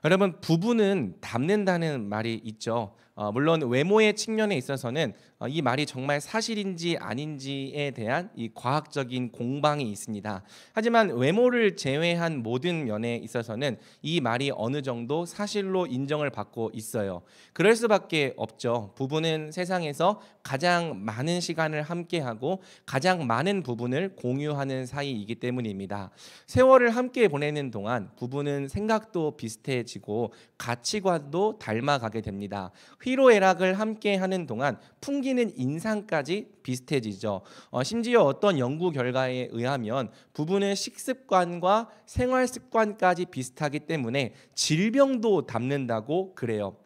여러분, 부부는 닮는다는 말이 있죠. 물론 외모의 측면에 있어서는 이 말이 정말 사실인지 아닌지에 대한 이 과학적인 공방이 있습니다. 하지만 외모를 제외한 모든 면에 있어서는 이 말이 어느 정도 사실로 인정을 받고 있어요. 그럴 수밖에 없죠. 부부는 세상에서 가장 많은 시간을 함께하고 가장 많은 부분을 공유하는 사이이기 때문입니다. 세월을 함께 보내는 동안 부부는 생각도 비슷해지고 가치관도 닮아가게 됩니다. 희로애락을 함께 하는 동안 풍기는 인상까지 비슷해지죠. 심지어 어떤 연구 결과에 의하면 부부는 식습관과 생활 습관까지 비슷하기 때문에 질병도 닮는다고 그래요.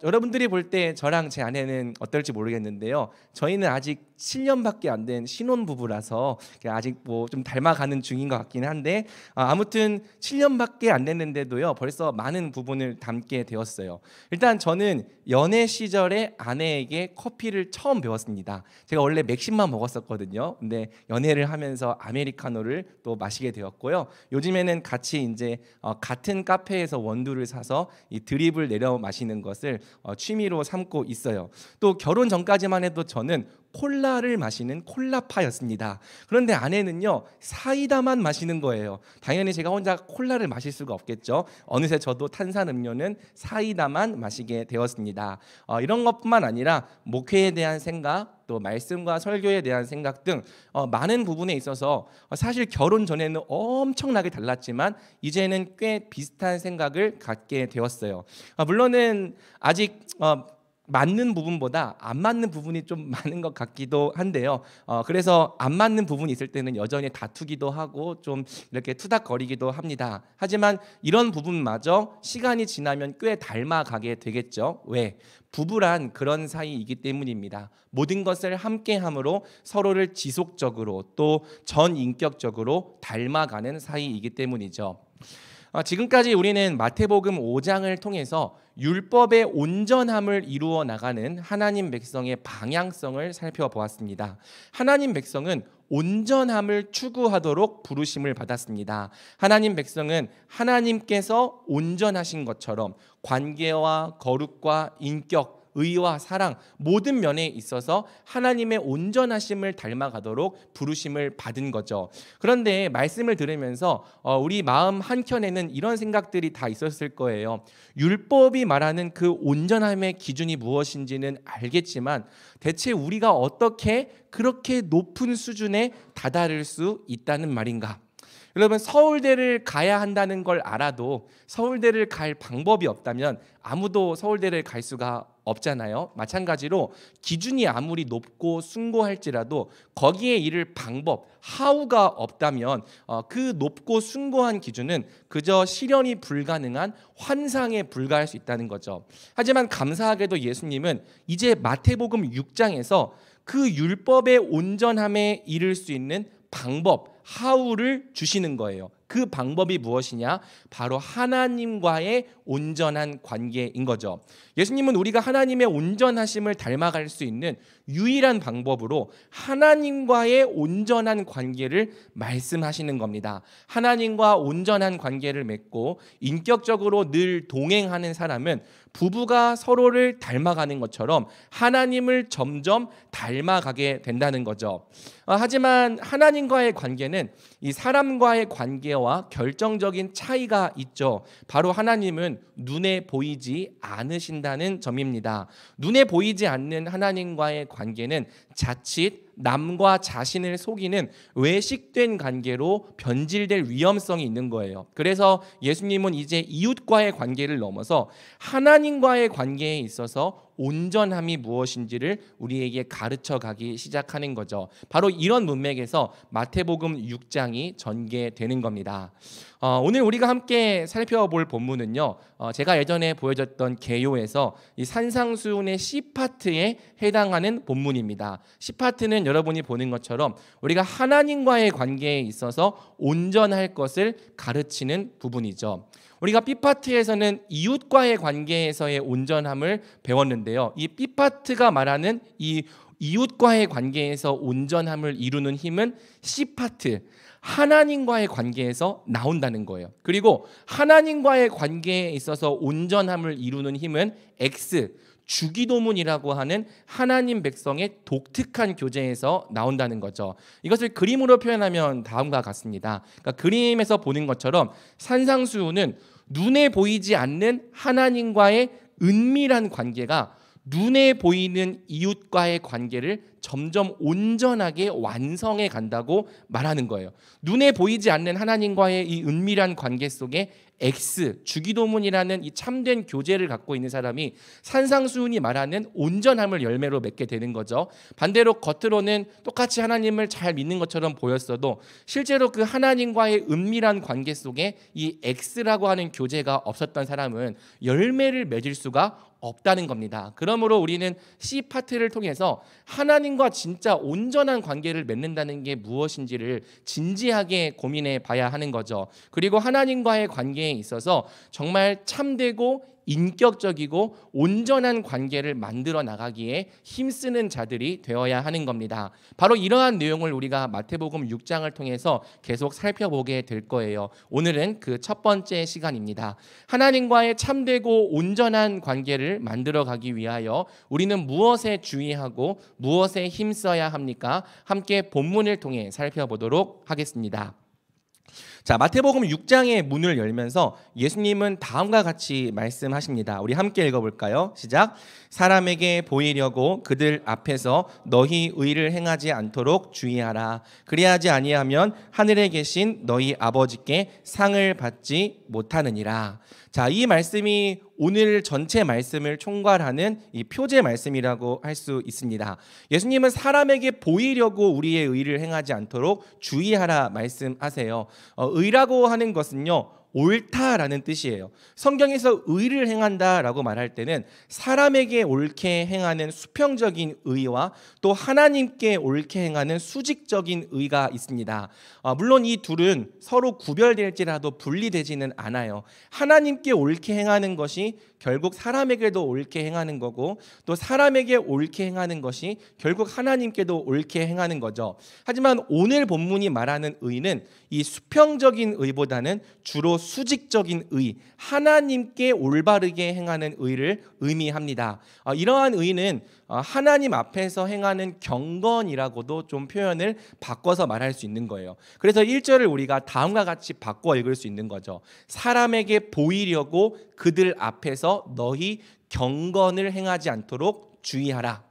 여러분들이 볼 때 저랑 제 아내는 어떨지 모르겠는데요. 저희는 아직 7년밖에 안 된 신혼부부라서 아직 뭐 좀 닮아가는 중인 것 같긴 한데, 아무튼 7년밖에 안 됐는데도요 벌써 많은 부분을 닮게 되었어요. 일단 저는 연애 시절에 아내에게 커피를 처음 배웠습니다. 제가 원래 맥심만 먹었었거든요. 근데 연애를 하면서 아메리카노를 또 마시게 되었고요. 요즘에는 같이 이제 같은 카페에서 원두를 사서 이 드립을 내려 마시는 것을 취미로 삼고 있어요. 또 결혼 전까지만 해도 저는 콜라를 마시는 콜라파였습니다. 그런데 아내는요 사이다만 마시는 거예요. 당연히 제가 혼자 콜라를 마실 수가 없겠죠. 어느새 저도 탄산음료는 사이다만 마시게 되었습니다. 이런 것뿐만 아니라 목회에 대한 생각, 또 말씀과 설교에 대한 생각 등 많은 부분에 있어서 사실 결혼 전에는 엄청나게 달랐지만 이제는 꽤 비슷한 생각을 갖게 되었어요. 물론은 아직 맞는 부분보다 안 맞는 부분이 좀 많은 것 같기도 한데요. 그래서 안 맞는 부분이 있을 때는 여전히 다투기도 하고 좀 이렇게 투닥거리기도 합니다. 하지만 이런 부분마저 시간이 지나면 꽤 닮아가게 되겠죠. 왜? 부부란 그런 사이이기 때문입니다. 모든 것을 함께함으로 서로를 지속적으로 또 전인격적으로 닮아가는 사이이기 때문이죠. 지금까지 우리는 마태복음 5장을 통해서 율법의 온전함을 이루어 나가는 하나님 백성의 방향성을 살펴보았습니다. 하나님 백성은 온전함을 추구하도록 부르심을 받았습니다. 하나님 백성은 하나님께서 온전하신 것처럼 관계와 거룩과 인격, 의와 사랑 모든 면에 있어서 하나님의 온전하심을 닮아가도록 부르심을 받은 거죠. 그런데 말씀을 들으면서 우리 마음 한켠에는 이런 생각들이 다 있었을 거예요. 율법이 말하는 그 온전함의 기준이 무엇인지는 알겠지만 대체 우리가 어떻게 그렇게 높은 수준에 다다를 수 있다는 말인가? 여러분, 서울대를 가야 한다는 걸 알아도 서울대를 갈 방법이 없다면 아무도 서울대를 갈 수가 없잖아요. 마찬가지로 기준이 아무리 높고 숭고할지라도 거기에 이를 방법, 하우가 없다면 그 높고 숭고한 기준은 그저 실현이 불가능한 환상에 불과할 수 있다는 거죠. 하지만 감사하게도 예수님은 이제 마태복음 6장에서 그 율법의 온전함에 이를 수 있는 방법, 하우를 주시는 거예요. 그 방법이 무엇이냐? 바로 하나님과의 온전한 관계인 거죠. 예수님은 우리가 하나님의 온전하심을 닮아갈 수 있는 유일한 방법으로 하나님과의 온전한 관계를 말씀하시는 겁니다. 하나님과 온전한 관계를 맺고 인격적으로 늘 동행하는 사람은 부부가 서로를 닮아가는 것처럼 하나님을 점점 닮아가게 된다는 거죠. 하지만 하나님과의 관계는 이 사람과의 관계와 결정적인 차이가 있죠. 바로 하나님은 눈에 보이지 않으신다는 점입니다. 눈에 보이지 않는 하나님과의 관계는 자칫 남과 자신을 속이는 외식된 관계로 변질될 위험성이 있는 거예요. 그래서 예수님은 이제 이웃과의 관계를 넘어서 하나님과의 관계에 있어서 온전함이 무엇인지를 우리에게 가르쳐 가기 시작하는 거죠. 바로 이런 문맥에서 마태복음 6장이 전개되는 겁니다. 오늘 우리가 함께 살펴볼 본문은요, 제가 예전에 보여줬던 개요에서 이 산상수훈의 C파트에 해당하는 본문입니다. C파트는 여러분이 보는 것처럼 우리가 하나님과의 관계에 있어서 온전할 것을 가르치는 부분이죠. 우리가 B파트에서는 이웃과의 관계에서의 온전함을 배웠는데요. 이 B파트가 말하는 이 이웃과의 관계에서 온전함을 이루는 힘은 C파트, 하나님과의 관계에서 나온다는 거예요. 그리고 하나님과의 관계에 있어서 온전함을 이루는 힘은 X, 주기도문이라고 하는 하나님 백성의 독특한 교제에서 나온다는 거죠. 이것을 그림으로 표현하면 다음과 같습니다. 그러니까 그림에서 보는 것처럼 산상수훈은 눈에 보이지 않는 하나님과의 은밀한 관계가 눈에 보이는 이웃과의 관계를 점점 온전하게 완성해 간다고 말하는 거예요. 눈에 보이지 않는 하나님과의 이 은밀한 관계 속에 X, 주기도문이라는 이 참된 교제를 갖고 있는 사람이 산상수훈이 말하는 온전함을 열매로 맺게 되는 거죠. 반대로 겉으로는 똑같이 하나님을 잘 믿는 것처럼 보였어도 실제로 그 하나님과의 은밀한 관계 속에 이 X라고 하는 교제가 없었던 사람은 열매를 맺을 수가 없다는 겁니다. 그러므로 우리는 C 파트를 통해서 하나님과 진짜 온전한 관계를 맺는다는 게 무엇인지를 진지하게 고민해 봐야 하는 거죠. 그리고 하나님과의 관계에 있어서 정말 참되고 인격적이고 온전한 관계를 만들어 나가기에 힘쓰는 자들이 되어야 하는 겁니다. 바로 이러한 내용을 우리가 마태복음 6장을 통해서 계속 살펴보게 될 거예요. 오늘은 그 첫 번째 시간입니다. 하나님과의 참되고 온전한 관계를 만들어 가기 위하여 우리는 무엇에 주의하고 무엇에 힘써야 합니까? 함께 본문을 통해 살펴보도록 하겠습니다. 자, 마태복음 6장의 문을 열면서 예수님은 다음과 같이 말씀하십니다. 우리 함께 읽어볼까요? 시작. 사람에게 보이려고 그들 앞에서 너희 의를 행하지 않도록 주의하라. 그리하지 아니하면 하늘에 계신 너희 아버지께 상을 받지 못하느니라. 자, 이 말씀이 오늘 전체 말씀을 총괄하는 이 표제 말씀이라고 할 수 있습니다. 예수님은 사람에게 보이려고 우리의 의를 행하지 않도록 주의하라 말씀하세요. 의라고 하는 것은요, 옳다라는 뜻이에요. 성경에서 의를 행한다라고 말할 때는 사람에게 옳게 행하는 수평적인 의와 또 하나님께 옳게 행하는 수직적인 의가 있습니다. 물론 이 둘은 서로 구별될지라도 분리되지는 않아요. 하나님께 옳게 행하는 것이 결국 사람에게도 옳게 행하는 거고 또 사람에게 옳게 행하는 것이 결국 하나님께도 옳게 행하는 거죠. 하지만 오늘 본문이 말하는 의는 이 수평적인 의보다는 주로 수직적인 의, 하나님께 올바르게 행하는 의를 의미합니다. 이러한 의는 하나님 앞에서 행하는 경건이라고도 좀 표현을 바꿔서 말할 수 있는 거예요. 그래서 1절을 우리가 다음과 같이 바꿔 읽을 수 있는 거죠. 사람에게 보이려고 그들 앞에서 너희 경건을 행하지 않도록 주의하라.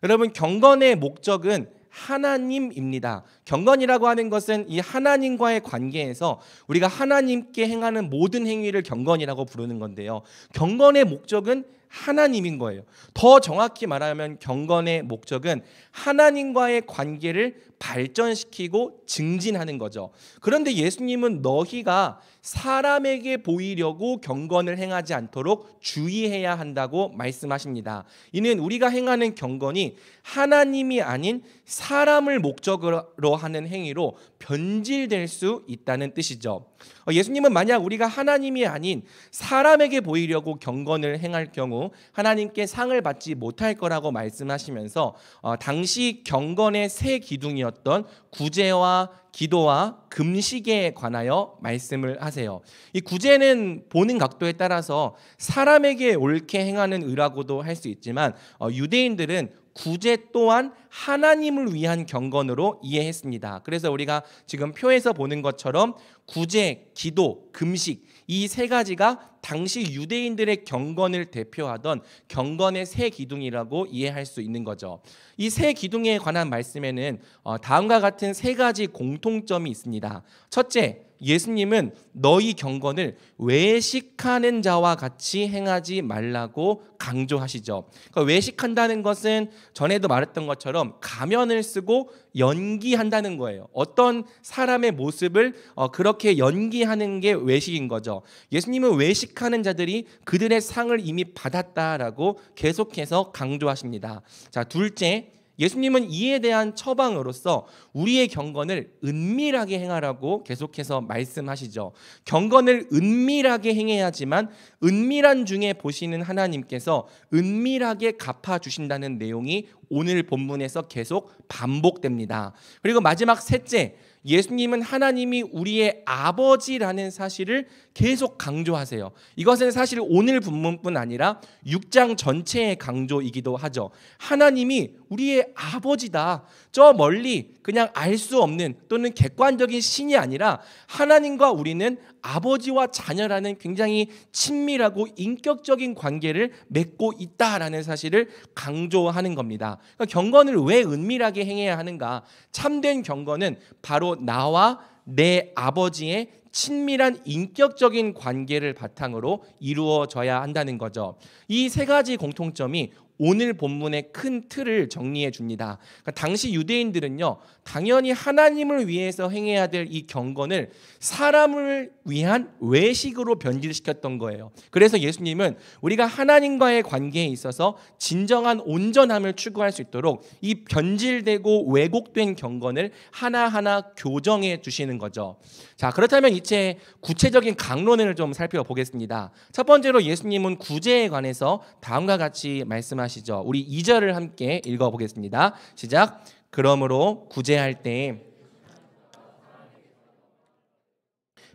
여러분, 경건의 목적은 하나님입니다. 경건이라고 하는 것은 이 하나님과의 관계에서 우리가 하나님께 행하는 모든 행위를 경건이라고 부르는 건데요. 경건의 목적은 하나님인 거예요. 더 정확히 말하면 경건의 목적은 하나님과의 관계를 발전시키고 증진하는 거죠. 그런데 예수님은 너희가 사람에게 보이려고 경건을 행하지 않도록 주의해야 한다고 말씀하십니다. 이는 우리가 행하는 경건이 하나님이 아닌 사람을 목적으로 하는 행위로 변질될 수 있다는 뜻이죠. 예수님은 만약 우리가 하나님이 아닌 사람에게 보이려고 경건을 행할 경우 하나님께 상을 받지 못할 거라고 말씀하시면서 당시 경건의 세 기둥이었던 구제와 기도와 금식에 관하여 말씀을 하세요. 이 구제는 보는 각도에 따라서 사람에게 옳게 행하는 의라고도 할 수 있지만 유대인들은 구제 또한 하나님을 위한 경건으로 이해했습니다. 그래서 우리가 지금 표에서 보는 것처럼 구제, 기도, 금식 이 세 가지가 당시 유대인들의 경건을 대표하던 경건의 세 기둥이라고 이해할 수 있는 거죠. 이 세 기둥에 관한 말씀에는 다음과 같은 세 가지 공통점이 있습니다. 첫째, 예수님은 너희 경건을 외식하는 자와 같이 행하지 말라고 강조하시죠. 그러니까 외식한다는 것은 전에도 말했던 것처럼 가면을 쓰고 연기한다는 거예요. 어떤 사람의 모습을 그렇게 연기하는 게 외식인 거죠. 예수님은 외식하는 자들이 그들의 상을 이미 받았다라고 계속해서 강조하십니다. 자, 둘째, 예수님은 이에 대한 처방으로서 우리의 경건을 은밀하게 행하라고 계속해서 말씀하시죠. 경건을 은밀하게 행해야지만 은밀한 중에 보시는 하나님께서 은밀하게 갚아주신다는 내용이 오늘 본문에서 계속 반복됩니다. 그리고 마지막 셋째, 예수님은 하나님이 우리의 아버지라는 사실을 계속 강조하세요. 이것은 사실 오늘 본문뿐 아니라 6장 전체의 강조이기도 하죠. 하나님이 우리의 아버지다. 저 멀리 그냥 알 수 없는 또는 객관적인 신이 아니라 하나님과 우리는 아버지와 자녀라는 굉장히 친밀하고 인격적인 관계를 맺고 있다라는 사실을 강조하는 겁니다. 그러니까 경건을 왜 은밀하게 행해야 하는가? 참된 경건은 바로 나와 내 아버지의 친밀한 인격적인 관계를 바탕으로 이루어져야 한다는 거죠. 이 세 가지 공통점이 오늘 본문의 큰 틀을 정리해 줍니다. 그러니까 당시 유대인들은요, 당연히 하나님을 위해서 행해야 될 이 경건을 사람을 위한 외식으로 변질시켰던 거예요. 그래서 예수님은 우리가 하나님과의 관계에 있어서 진정한 온전함을 추구할 수 있도록 이 변질되고 왜곡된 경건을 하나하나 교정해 주시는 거죠. 자, 그렇다면 이제 구체적인 강론을 좀 살펴보겠습니다. 첫 번째로 예수님은 구제에 관해서 다음과 같이 말씀하시죠. 우리 2절을 함께 읽어보겠습니다. 시작. 그러므로 구제할 때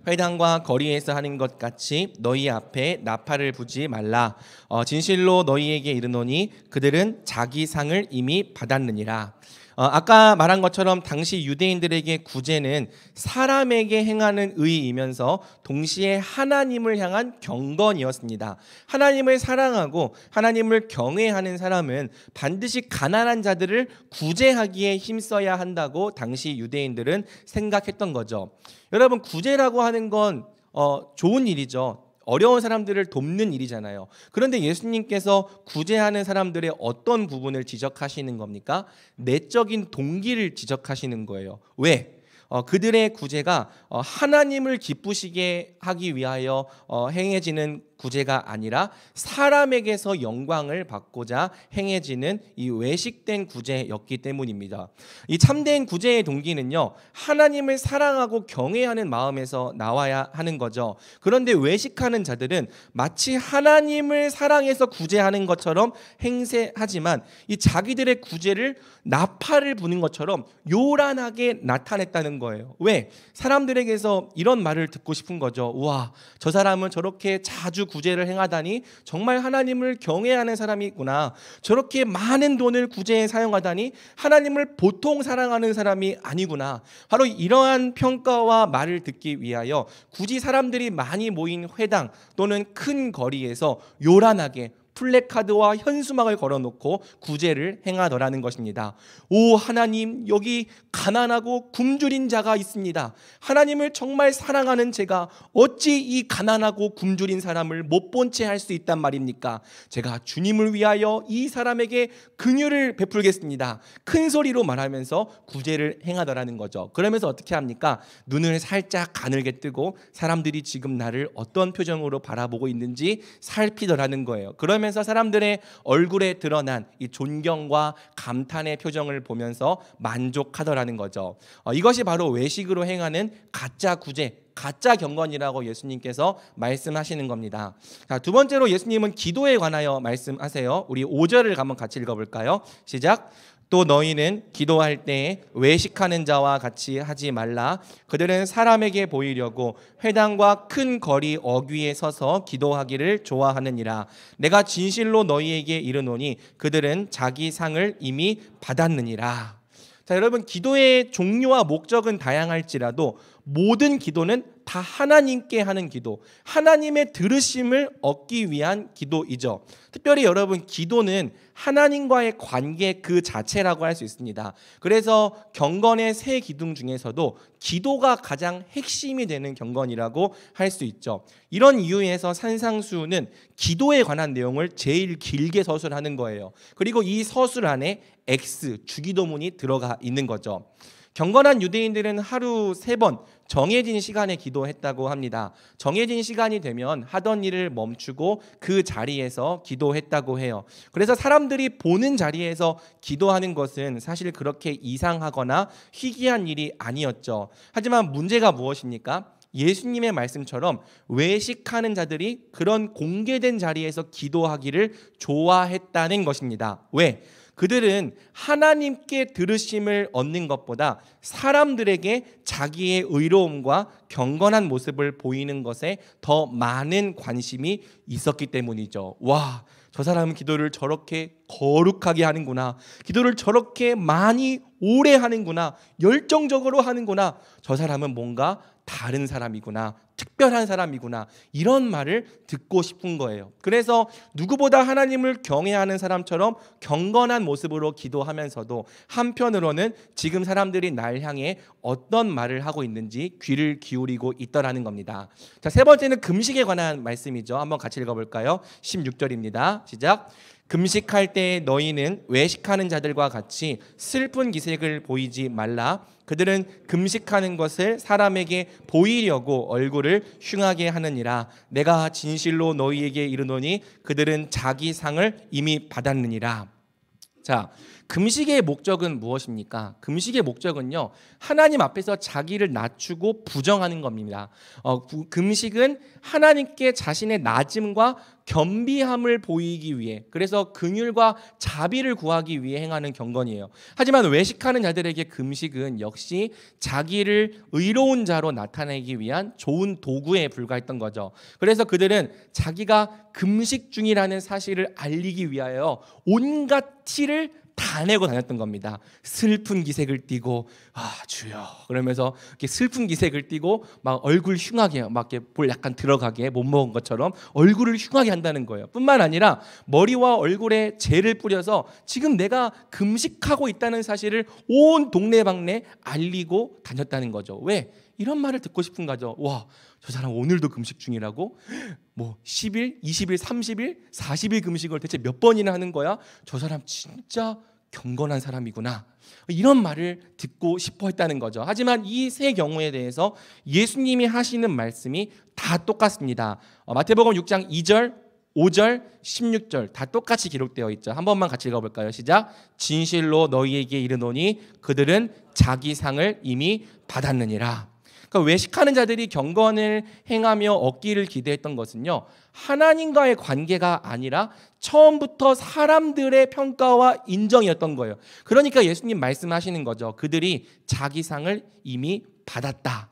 회당과 거리에서 하는 것 같이 너희 앞에 나팔을 부지 말라. 진실로 너희에게 이르노니 그들은 자기 상을 이미 받았느니라. 아까 말한 것처럼 당시 유대인들에게 구제는 사람에게 행하는 의이면서 동시에 하나님을 향한 경건이었습니다. 하나님을 사랑하고 하나님을 경외하는 사람은 반드시 가난한 자들을 구제하기에 힘써야 한다고 당시 유대인들은 생각했던 거죠. 여러분, 구제라고 하는 건 좋은 일이죠. 어려운 사람들을 돕는 일이잖아요. 그런데 예수님께서 구제하는 사람들의 어떤 부분을 지적하시는 겁니까? 내적인 동기를 지적하시는 거예요. 왜? 그들의 구제가 하나님을 기쁘시게 하기 위하여 행해지는 구제가 아니라 사람에게서 영광을 받고자 행해지는 이 외식된 구제였기 때문입니다. 이 참된 구제의 동기는요, 하나님을 사랑하고 경외하는 마음에서 나와야 하는 거죠. 그런데 외식하는 자들은 마치 하나님을 사랑해서 구제하는 것처럼 행세하지만 이 자기들의 구제를 나팔을 부는 것처럼 요란하게 나타냈다는 거예요. 왜? 사람들에게서 이런 말을 듣고 싶은 거죠. 우와, 저 사람은 저렇게 자주 구제를 행하다니 정말 하나님을 경외하는 사람이구나. 저렇게 많은 돈을 구제에 사용하다니 하나님을 보통 사랑하는 사람이 아니구나. 바로 이러한 평가와 말을 듣기 위하여 굳이 사람들이 많이 모인 회당 또는 큰 거리에서 요란하게 플래카드와 현수막을 걸어놓고 구제를 행하더라는 것입니다. 오 하나님, 여기 가난하고 굶주린 자가 있습니다. 하나님을 정말 사랑하는 제가 어찌 이 가난하고 굶주린 사람을 못 본 채 할 수 있단 말입니까? 제가 주님을 위하여 이 사람에게 긍휼을 베풀겠습니다. 큰 소리로 말하면서 구제를 행하더라는 거죠. 그러면서 어떻게 합니까? 눈을 살짝 가늘게 뜨고 사람들이 지금 나를 어떤 표정으로 바라보고 있는지 살피더라는 거예요. 그러면서 사람들의 얼굴에 드러난 이 존경과 감탄의 표정을 보면서 만족하더라는 거죠. 이것이 바로 외식으로 행하는 가짜 구제, 가짜 경건이라고 예수님께서 말씀하시는 겁니다. 자, 두 번째로 예수님은 기도에 관하여 말씀하세요. 우리 5절을 한번 같이 읽어볼까요? 시작. 또 너희는 기도할 때 외식하는 자와 같이 하지 말라. 그들은 사람에게 보이려고 회당과 큰 거리 어귀에 서서 기도하기를 좋아하느니라. 내가 진실로 너희에게 이르노니 그들은 자기 상을 이미 받았느니라. 자, 여러분, 기도의 종류와 목적은 다양할지라도 모든 기도는 다 하나님께 하는 기도, 하나님의 들으심을 얻기 위한 기도이죠. 특별히 여러분, 기도는 하나님과의 관계 그 자체라고 할 수 있습니다. 그래서 경건의 세 기둥 중에서도 기도가 가장 핵심이 되는 경건이라고 할 수 있죠. 이런 이유에서 산상수훈은 기도에 관한 내용을 제일 길게 서술하는 거예요. 그리고 이 서술 안에 X, 주기도문이 들어가 있는 거죠. 경건한 유대인들은 하루 3번 정해진 시간에 기도했다고 합니다. 정해진 시간이 되면 하던 일을 멈추고 그 자리에서 기도했다고 해요. 그래서 사람들이 보는 자리에서 기도하는 것은 사실 그렇게 이상하거나 희귀한 일이 아니었죠. 하지만 문제가 무엇입니까? 예수님의 말씀처럼 외식하는 자들이 그런 공개된 자리에서 기도하기를 좋아했다는 것입니다. 왜? 그들은 하나님께 들으심을 얻는 것보다 사람들에게 자기의 의로움과 경건한 모습을 보이는 것에 더 많은 관심이 있었기 때문이죠. 와, 저 사람은 기도를 저렇게 거룩하게 하는구나, 기도를 저렇게 많이 오래 하는구나, 열정적으로 하는구나, 저 사람은 뭔가 다른 사람이구나, 특별한 사람이구나, 이런 말을 듣고 싶은 거예요. 그래서 누구보다 하나님을 경외하는 사람처럼 경건한 모습으로 기도하면서도 한편으로는 지금 사람들이 날 향해 어떤 말을 하고 있는지 귀를 기울이고 있더라는 겁니다. 자, 세 번째는 금식에 관한 말씀이죠. 한번 같이 읽어볼까요? 16절입니다. 시작. 금식할 때 너희는 외식하는 자들과 같이 슬픈 기색을 보이지 말라. 그들은 금식하는 것을 사람에게 보이려고 얼굴을 흉하게 하느니라. 내가 진실로 너희에게 이르노니 그들은 자기 상을 이미 받았느니라. 자, 금식의 목적은 무엇입니까? 금식의 목적은요, 하나님 앞에서 자기를 낮추고 부정하는 겁니다. 금식은 하나님께 자신의 낮음과 겸비함을 보이기 위해, 그래서 긍휼과 자비를 구하기 위해 행하는 경건이에요. 하지만 외식하는 자들에게 금식은 역시 자기를 의로운 자로 나타내기 위한 좋은 도구에 불과했던 거죠. 그래서 그들은 자기가 금식 중이라는 사실을 알리기 위하여 온갖 티를 다 내고 다녔던 겁니다. 슬픈 기색을 띠고, 아 주여 그러면서 이렇게 슬픈 기색을 띠고 막 얼굴 흉하게, 막 이렇게 볼 약간 들어가게, 못 먹은 것처럼 얼굴을 흉하게 한다는 거예요. 뿐만 아니라 머리와 얼굴에 젤을 뿌려서 지금 내가 금식하고 있다는 사실을 온 동네방네 알리고 다녔다는 거죠. 왜? 이런 말을 듣고 싶은 거죠. 와, 저 사람 오늘도 금식 중이라고? 뭐 10일, 20일, 30일, 40일 금식을 대체 몇 번이나 하는 거야? 저 사람 진짜 경건한 사람이구나, 이런 말을 듣고 싶어 했다는 거죠. 하지만 이 세 경우에 대해서 예수님이 하시는 말씀이 다 똑같습니다. 마태복음 6장 2절, 5절, 16절 다 똑같이 기록되어 있죠. 한 번만 같이 읽어볼까요? 시작. 진실로 너희에게 이르노니 그들은 자기 상을 이미 받았느니라. 그러니까 외식하는 자들이 경건을 행하며 얻기를 기대했던 것은요, 하나님과의 관계가 아니라 처음부터 사람들의 평가와 인정이었던 거예요. 그러니까 예수님 말씀하시는 거죠. 그들이 자기 상을 이미 받았다.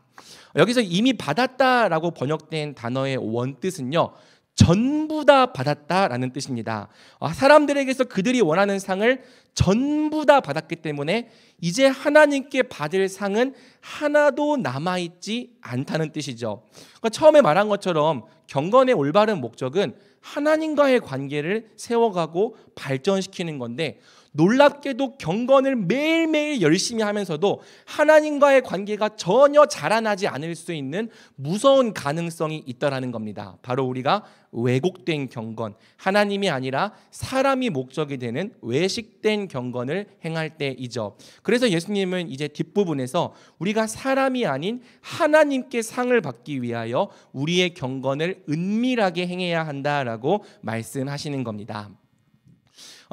여기서 이미 받았다라고 번역된 단어의 원뜻은요, 전부 다 받았다라는 뜻입니다. 사람들에게서 그들이 원하는 상을 전부 다 받았기 때문에 이제 하나님께 받을 상은 하나도 남아있지 않다는 뜻이죠. 그러니까 처음에 말한 것처럼 경건의 올바른 목적은 하나님과의 관계를 세워가고 발전시키는 건데, 놀랍게도 경건을 매일매일 열심히 하면서도 하나님과의 관계가 전혀 자라나지 않을 수 있는 무서운 가능성이 있다라는 겁니다. 바로 우리가 왜곡된 경건, 하나님이 아니라 사람이 목적이 되는 외식된 경건을 행할 때이죠. 그래서 예수님은 이제 뒷부분에서 우리가 사람이 아닌 하나님께 상을 받기 위하여 우리의 경건을 은밀하게 행해야 한다라고 말씀하시는 겁니다.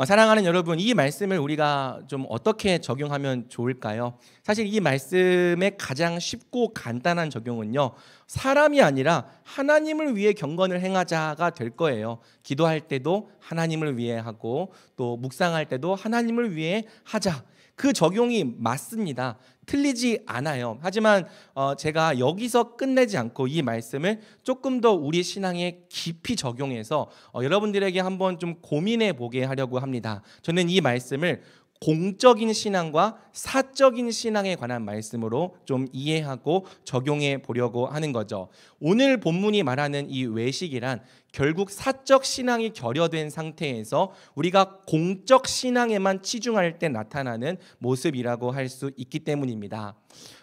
사랑하는 여러분, 이 말씀을 우리가 좀 어떻게 적용하면 좋을까요? 사실 이 말씀의 가장 쉽고 간단한 적용은요, 사람이 아니라 하나님을 위해 경건을 행하자가 될 거예요. 기도할 때도 하나님을 위해 하고, 또 묵상할 때도 하나님을 위해 하자. 그 적용이 맞습니다. 틀리지 않아요. 하지만 제가 여기서 끝내지 않고 이 말씀을 조금 더 우리 신앙에 깊이 적용해서 여러분들에게 한번 좀 고민해 보게 하려고 합니다. 저는 이 말씀을 공적인 신앙과 사적인 신앙에 관한 말씀으로 좀 이해하고 적용해 보려고 하는 거죠. 오늘 본문이 말하는 이 외식이란 결국 사적 신앙이 결여된 상태에서 우리가 공적 신앙에만 치중할 때 나타나는 모습이라고 할 수 있기 때문입니다.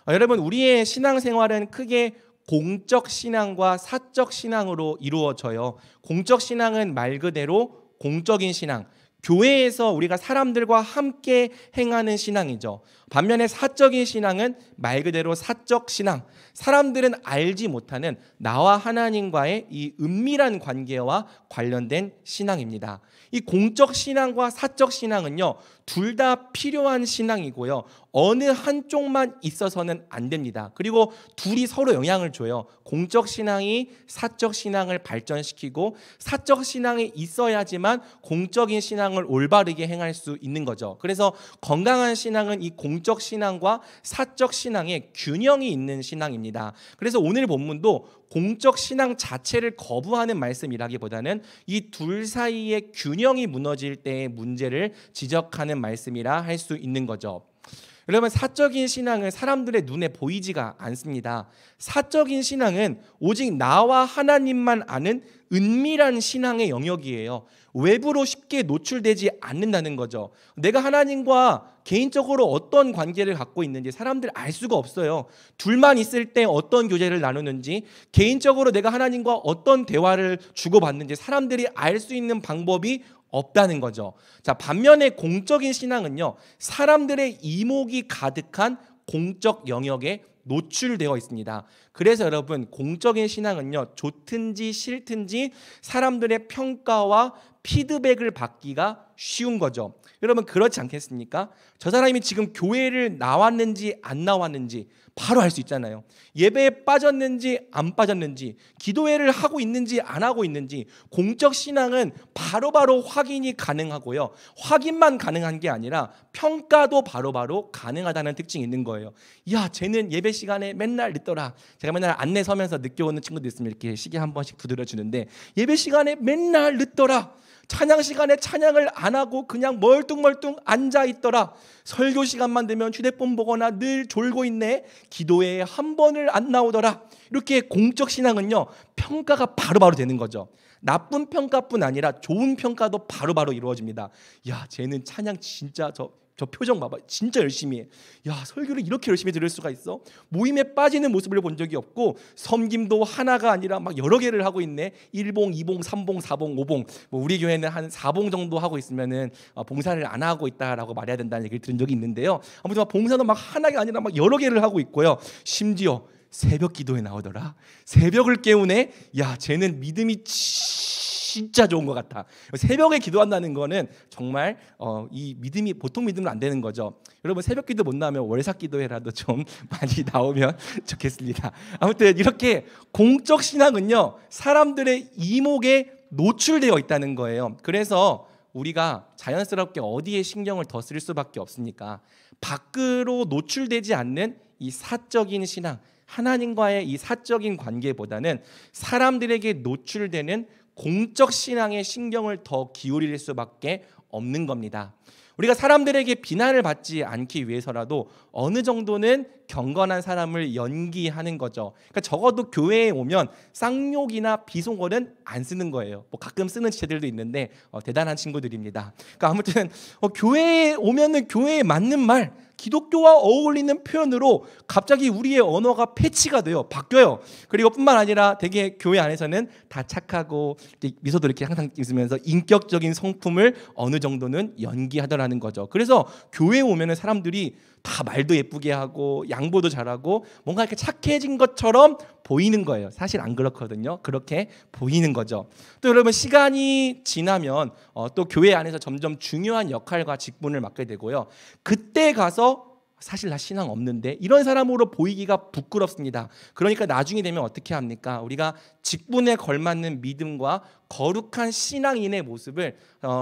여러분, 우리의 신앙생활은 크게 공적 신앙과 사적 신앙으로 이루어져요. 공적 신앙은 말 그대로 공적인 신앙, 교회에서 우리가 사람들과 함께 행하는 신앙이죠. 반면에 사적인 신앙은 말 그대로 사적 신앙, 사람들은 알지 못하는 나와 하나님과의 이 은밀한 관계와 관련된 신앙입니다. 이 공적 신앙과 사적 신앙은요, 둘 다 필요한 신앙이고요, 어느 한쪽만 있어서는 안 됩니다. 그리고 둘이 서로 영향을 줘요. 공적 신앙이 사적 신앙을 발전시키고 사적 신앙이 있어야지만 공적인 신앙을 올바르게 행할 수 있는 거죠. 그래서 건강한 신앙은 이 공적 신앙과 사적 신앙의 균형이 있는 신앙입니다. 그래서 오늘 본문도 공적 신앙 자체를 거부하는 말씀이라기보다는 이 둘 사이의 균형이 무너질 때의 문제를 지적하는 말씀이라 할 수 있는 거죠. 여러분, 사적인 신앙은 사람들의 눈에 보이지가 않습니다. 사적인 신앙은 오직 나와 하나님만 아는 은밀한 신앙의 영역이에요. 외부로 쉽게 노출되지 않는다는 거죠. 내가 하나님과 개인적으로 어떤 관계를 갖고 있는지 사람들 알 수가 없어요. 둘만 있을 때 어떤 교제를 나누는지, 개인적으로 내가 하나님과 어떤 대화를 주고받는지 사람들이 알 수 있는 방법이 없다는 거죠. 자, 반면에 공적인 신앙은요, 사람들의 이목이 가득한 공적 영역에 노출되어 있습니다. 그래서 여러분, 공적인 신앙은요, 좋든지 싫든지 사람들의 평가와 피드백을 받기가 쉬운 거죠. 여러분, 그렇지 않겠습니까? 저 사람이 지금 교회를 나왔는지 안 나왔는지 바로 알 수 있잖아요. 예배에 빠졌는지 안 빠졌는지, 기도회를 하고 있는지 안 하고 있는지. 공적 신앙은 바로바로 확인이 가능하고요, 확인만 가능한 게 아니라 평가도 바로바로 가능하다는 특징이 있는 거예요. 야, 쟤는 예배 시간에 맨날 늦더라. 제가 맨날 안내 서면서 늦게 오는 친구들 있으면 이렇게 시계 한 번씩 두드려 주는데, 예배 시간에 맨날 늦더라. 찬양 시간에 찬양을 안 하고 그냥 멀뚱멀뚱 앉아 있더라. 설교 시간만 되면 휴대폰 보거나 늘 졸고 있네. 기도회에 한 번을 안 나오더라. 이렇게 공적 신앙은요, 평가가 바로바로 되는 거죠. 나쁜 평가뿐 아니라 좋은 평가도 바로바로 이루어집니다. 야, 쟤는 찬양 진짜 저 표정 봐봐, 진짜 열심히 해. 야, 설교를 이렇게 열심히 들을 수가 있어? 모임에 빠지는 모습을 본 적이 없고, 섬김도 하나가 아니라 막 여러 개를 하고 있네. 1봉, 2봉, 3봉, 4봉, 5봉. 우리 교회는 한 4봉 정도 하고 있으면은 봉사를 안 하고 있다라고 말해야 된다는 얘기를 들은 적이 있는데요. 아무튼 막 봉사는 막 하나가 아니라 막 여러 개를 하고 있고요. 심지어 새벽 기도에 나오더라. 새벽을 깨우네. 야, 쟤는 믿음이 진짜 좋은 것 같아. 새벽에 기도한다는 거는 정말 이 믿음이 보통 믿음은 안 되는 거죠. 여러분, 새벽 기도 못 나오면 월삭 기도회라도 좀 많이 나오면 좋겠습니다. 아무튼 이렇게 공적 신앙은요, 사람들의 이목에 노출되어 있다는 거예요. 그래서 우리가 자연스럽게 어디에 신경을 더 쓸 수밖에 없습니까? 밖으로 노출되지 않는 이 사적인 신앙, 하나님과의 이 사적인 관계보다는 사람들에게 노출되는 공적 신앙에 신경을 더 기울일 수밖에 없는 겁니다. 우리가 사람들에게 비난을 받지 않기 위해서라도 어느 정도는 경건한 사람을 연기하는 거죠. 그러니까 적어도 교회에 오면 쌍욕이나 비속어는 안 쓰는 거예요. 뭐 가끔 쓰는 지체들도 있는데 대단한 친구들입니다. 그러니까 아무튼 교회에 오면은 교회에 맞는 말, 기독교와 어울리는 표현으로 갑자기 우리의 언어가 패치가 돼요. 바뀌어요. 그리고 뿐만 아니라 되게 교회 안에서는 다 착하고 미소도 이렇게 항상 있으면서 인격적인 성품을 어느 정도는 연기하더라는 거죠. 그래서 교회에 오면은 사람들이 다 말도 예쁘게 하고 양보도 잘하고 뭔가 이렇게 착해진 것처럼 보이는 거예요. 사실 안 그렇거든요. 그렇게 보이는 거죠. 또 여러분, 시간이 지나면 또 교회 안에서 점점 중요한 역할과 직분을 맡게 되고요. 그때 가서 사실 나 신앙 없는데 이런 사람으로 보이기가 부끄럽습니다. 그러니까 나중에 되면 어떻게 합니까? 우리가 직분에 걸맞는 믿음과 거룩한 신앙인의 모습을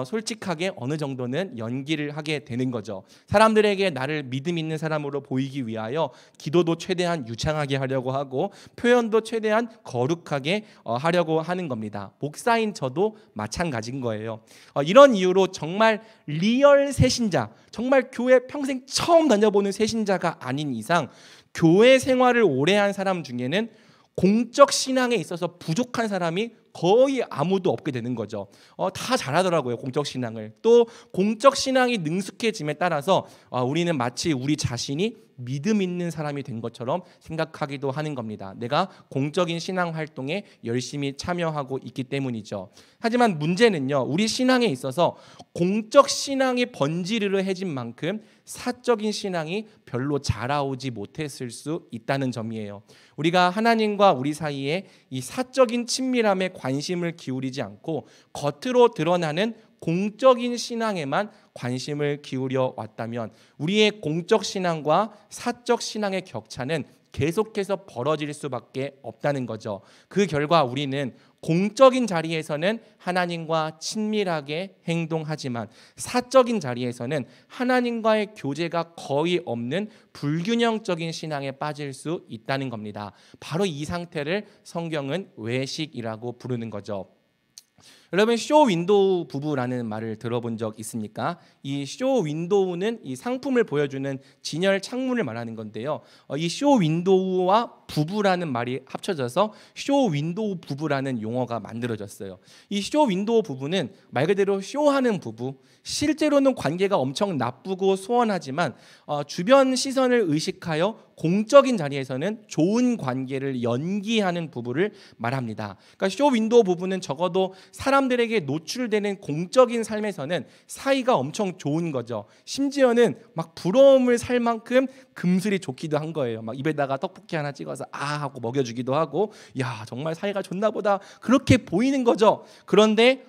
솔직하게 어느 정도는 연기를 하게 되는 거죠. 사람들에게 나를 믿음 있는 사람으로 보이기 위하여 기도도 최대한 유창하게 하려고 하고 표현도 최대한 거룩하게 하려고 하는 겁니다. 목사인 저도 마찬가지인 거예요. 이런 이유로 정말 리얼 새신자, 정말 교회 평생 처음 다녀보는 새신자가 아닌 이상 교회 생활을 오래 한 사람 중에는 공적 신앙에 있어서 부족한 사람이 거의 아무도 없게 되는 거죠. 다 잘하더라고요, 공적 신앙을. 또 공적 신앙이 능숙해짐에 따라서 우리는 마치 우리 자신이 믿음 있는 사람이 된 것처럼 생각하기도 하는 겁니다. 내가 공적인 신앙 활동에 열심히 참여하고 있기 때문이죠. 하지만 문제는요, 우리 신앙에 있어서 공적 신앙이 번지르르해진 만큼 사적인 신앙이 별로 자라오지 못했을 수 있다는 점이에요. 우리가 하나님과 우리 사이에 이 사적인 친밀함에 관심을 기울이지 않고 겉으로 드러나는 공적인 신앙에만 관심을 기울여 왔다면 우리의 공적 신앙과 사적 신앙의 격차는 계속해서 벌어질 수밖에 없다는 거죠. 그 결과 우리는 공적인 자리에서는 하나님과 친밀하게 행동하지만 사적인 자리에서는 하나님과의 교제가 거의 없는 불균형적인 신앙에 빠질 수 있다는 겁니다. 바로 이 상태를 성경은 외식이라고 부르는 거죠. 여러분, 쇼 윈도우 부부라는 말을 들어본 적 있습니까? 이 쇼 윈도우는 이 상품을 보여주는 진열 창문을 말하는 건데요. 이 쇼 윈도우와 부부라는 말이 합쳐져서 쇼 윈도우 부부라는 용어가 만들어졌어요. 이 쇼 윈도우 부부는 말 그대로 쇼하는 부부, 실제로는 관계가 엄청 나쁘고 소원하지만 주변 시선을 의식하여 공적인 자리에서는 좋은 관계를 연기하는 부부를 말합니다. 그러니까 쇼 윈도우 부부는 적어도 사람들에게 노출되는 공적인 삶에서는 사이가 엄청 좋은 거죠. 심지어는 막 부러움을 살 만큼 금슬이 좋기도 한 거예요. 막 입에다가 떡볶이 하나 찍어서 아 하고 먹여주기도 하고, 야 정말 사이가 좋나 보다 그렇게 보이는 거죠. 그런데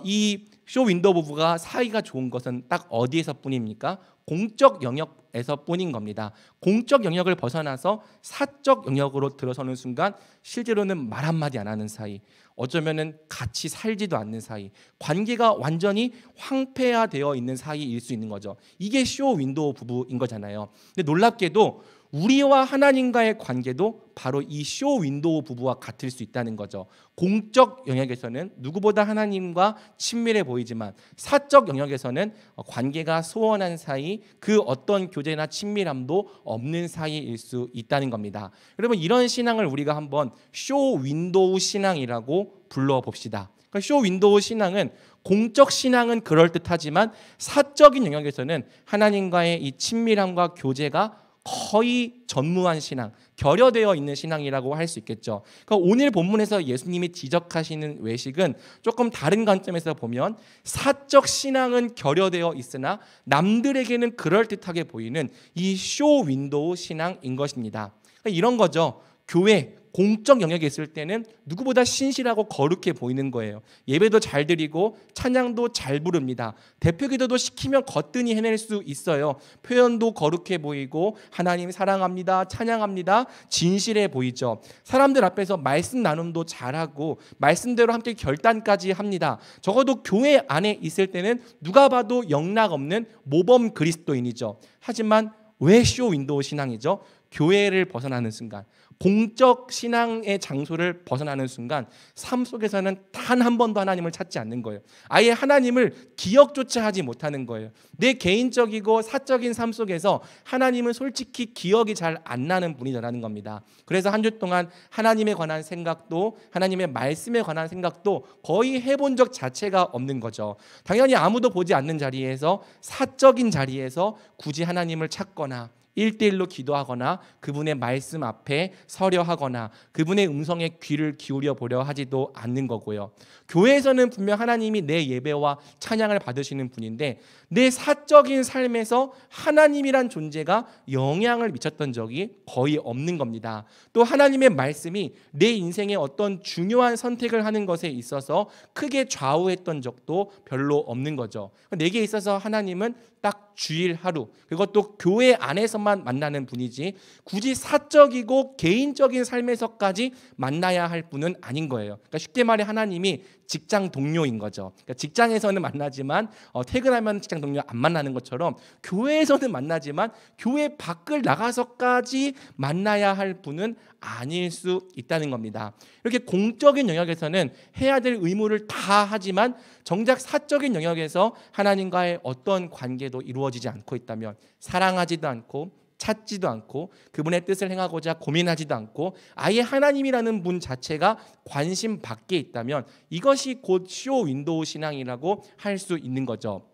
이 쇼 윈도우 부부가 사이가 좋은 것은 딱 어디에서뿐입니까? 공적 영역에서뿐인 겁니다. 공적 영역을 벗어나서 사적 영역으로 들어서는 순간 실제로는 말 한마디 안 하는 사이, 어쩌면은 같이 살지도 않는 사이, 관계가 완전히 황폐화되어 있는 사이일 수 있는 거죠. 이게 쇼 윈도우 부부인 거잖아요. 근데 놀랍게도 우리와 하나님과의 관계도 바로 이 쇼 윈도우 부부와 같을 수 있다는 거죠. 공적 영역에서는 누구보다 하나님과 친밀해 보이지만 사적 영역에서는 관계가 소원한 사이, 그 어떤 교제나 친밀함도 없는 사이일 수 있다는 겁니다. 여러분, 이런 신앙을 우리가 한번 쇼 윈도우 신앙이라고 불러봅시다. 그러니까 쇼 윈도우 신앙은 공적 신앙은 그럴듯하지만 사적인 영역에서는 하나님과의 이 친밀함과 교제가 거의 전무한 신앙, 결여되어 있는 신앙이라고 할 수 있겠죠. 그러니까 오늘 본문에서 예수님이 지적하시는 외식은 조금 다른 관점에서 보면 사적 신앙은 결여되어 있으나 남들에게는 그럴듯하게 보이는 이 쇼 윈도우 신앙인 것입니다. 그러니까 이런 거죠. 교회, 공적 영역에 있을 때는 누구보다 신실하고 거룩해 보이는 거예요. 예배도 잘 드리고 찬양도 잘 부릅니다. 대표 기도도 시키면 거뜬히 해낼 수 있어요. 표현도 거룩해 보이고 하나님 사랑합니다, 찬양합니다, 진실해 보이죠. 사람들 앞에서 말씀 나눔도 잘하고 말씀대로 함께 결단까지 합니다. 적어도 교회 안에 있을 때는 누가 봐도 영락 없는 모범 그리스도인이죠. 하지만 왜 쇼 윈도우 신앙이죠? 교회를 벗어나는 순간, 공적 신앙의 장소를 벗어나는 순간 삶 속에서는 단 한 번도 하나님을 찾지 않는 거예요. 아예 하나님을 기억조차 하지 못하는 거예요. 내 개인적이고 사적인 삶 속에서 하나님을 솔직히 기억이 잘 안 나는 분이라는 겁니다. 그래서 한 주 동안 하나님에 관한 생각도, 하나님의 말씀에 관한 생각도 거의 해본 적 자체가 없는 거죠. 당연히 아무도 보지 않는 자리에서, 사적인 자리에서 굳이 하나님을 찾거나 1대1로 기도하거나 그분의 말씀 앞에 서려 하거나 그분의 음성에 귀를 기울여 보려 하지도 않는 거고요. 교회에서는 분명 하나님이 내 예배와 찬양을 받으시는 분인데 내 사적인 삶에서 하나님이란 존재가 영향을 미쳤던 적이 거의 없는 겁니다. 또 하나님의 말씀이 내 인생의 어떤 중요한 선택을 하는 것에 있어서 크게 좌우했던 적도 별로 없는 거죠. 내게 있어서 하나님은 딱 주일 하루, 그것도 교회 안에서만 만나는 분이지 굳이 사적이고 개인적인 삶에서까지 만나야 할 분은 아닌 거예요. 그러니까 쉽게 말해 하나님이 직장 동료인 거죠. 그러니까 직장에서는 만나지만 퇴근하면 직장 동료 안 만나는 것처럼 교회에서는 만나지만 교회 밖을 나가서까지 만나야 할 분은 아닐 수 있다는 겁니다. 이렇게 공적인 영역에서는 해야 될 의무를 다 하지만 정작 사적인 영역에서 하나님과의 어떤 관계도 이루어지지 않고 있다면, 사랑하지도 않고 찾지도 않고 그분의 뜻을 행하고자 고민하지도 않고 아예 하나님이라는 분 자체가 관심 밖에 있다면 이것이 곧 쇼 윈도우 신앙이라고 할 수 있는 거죠.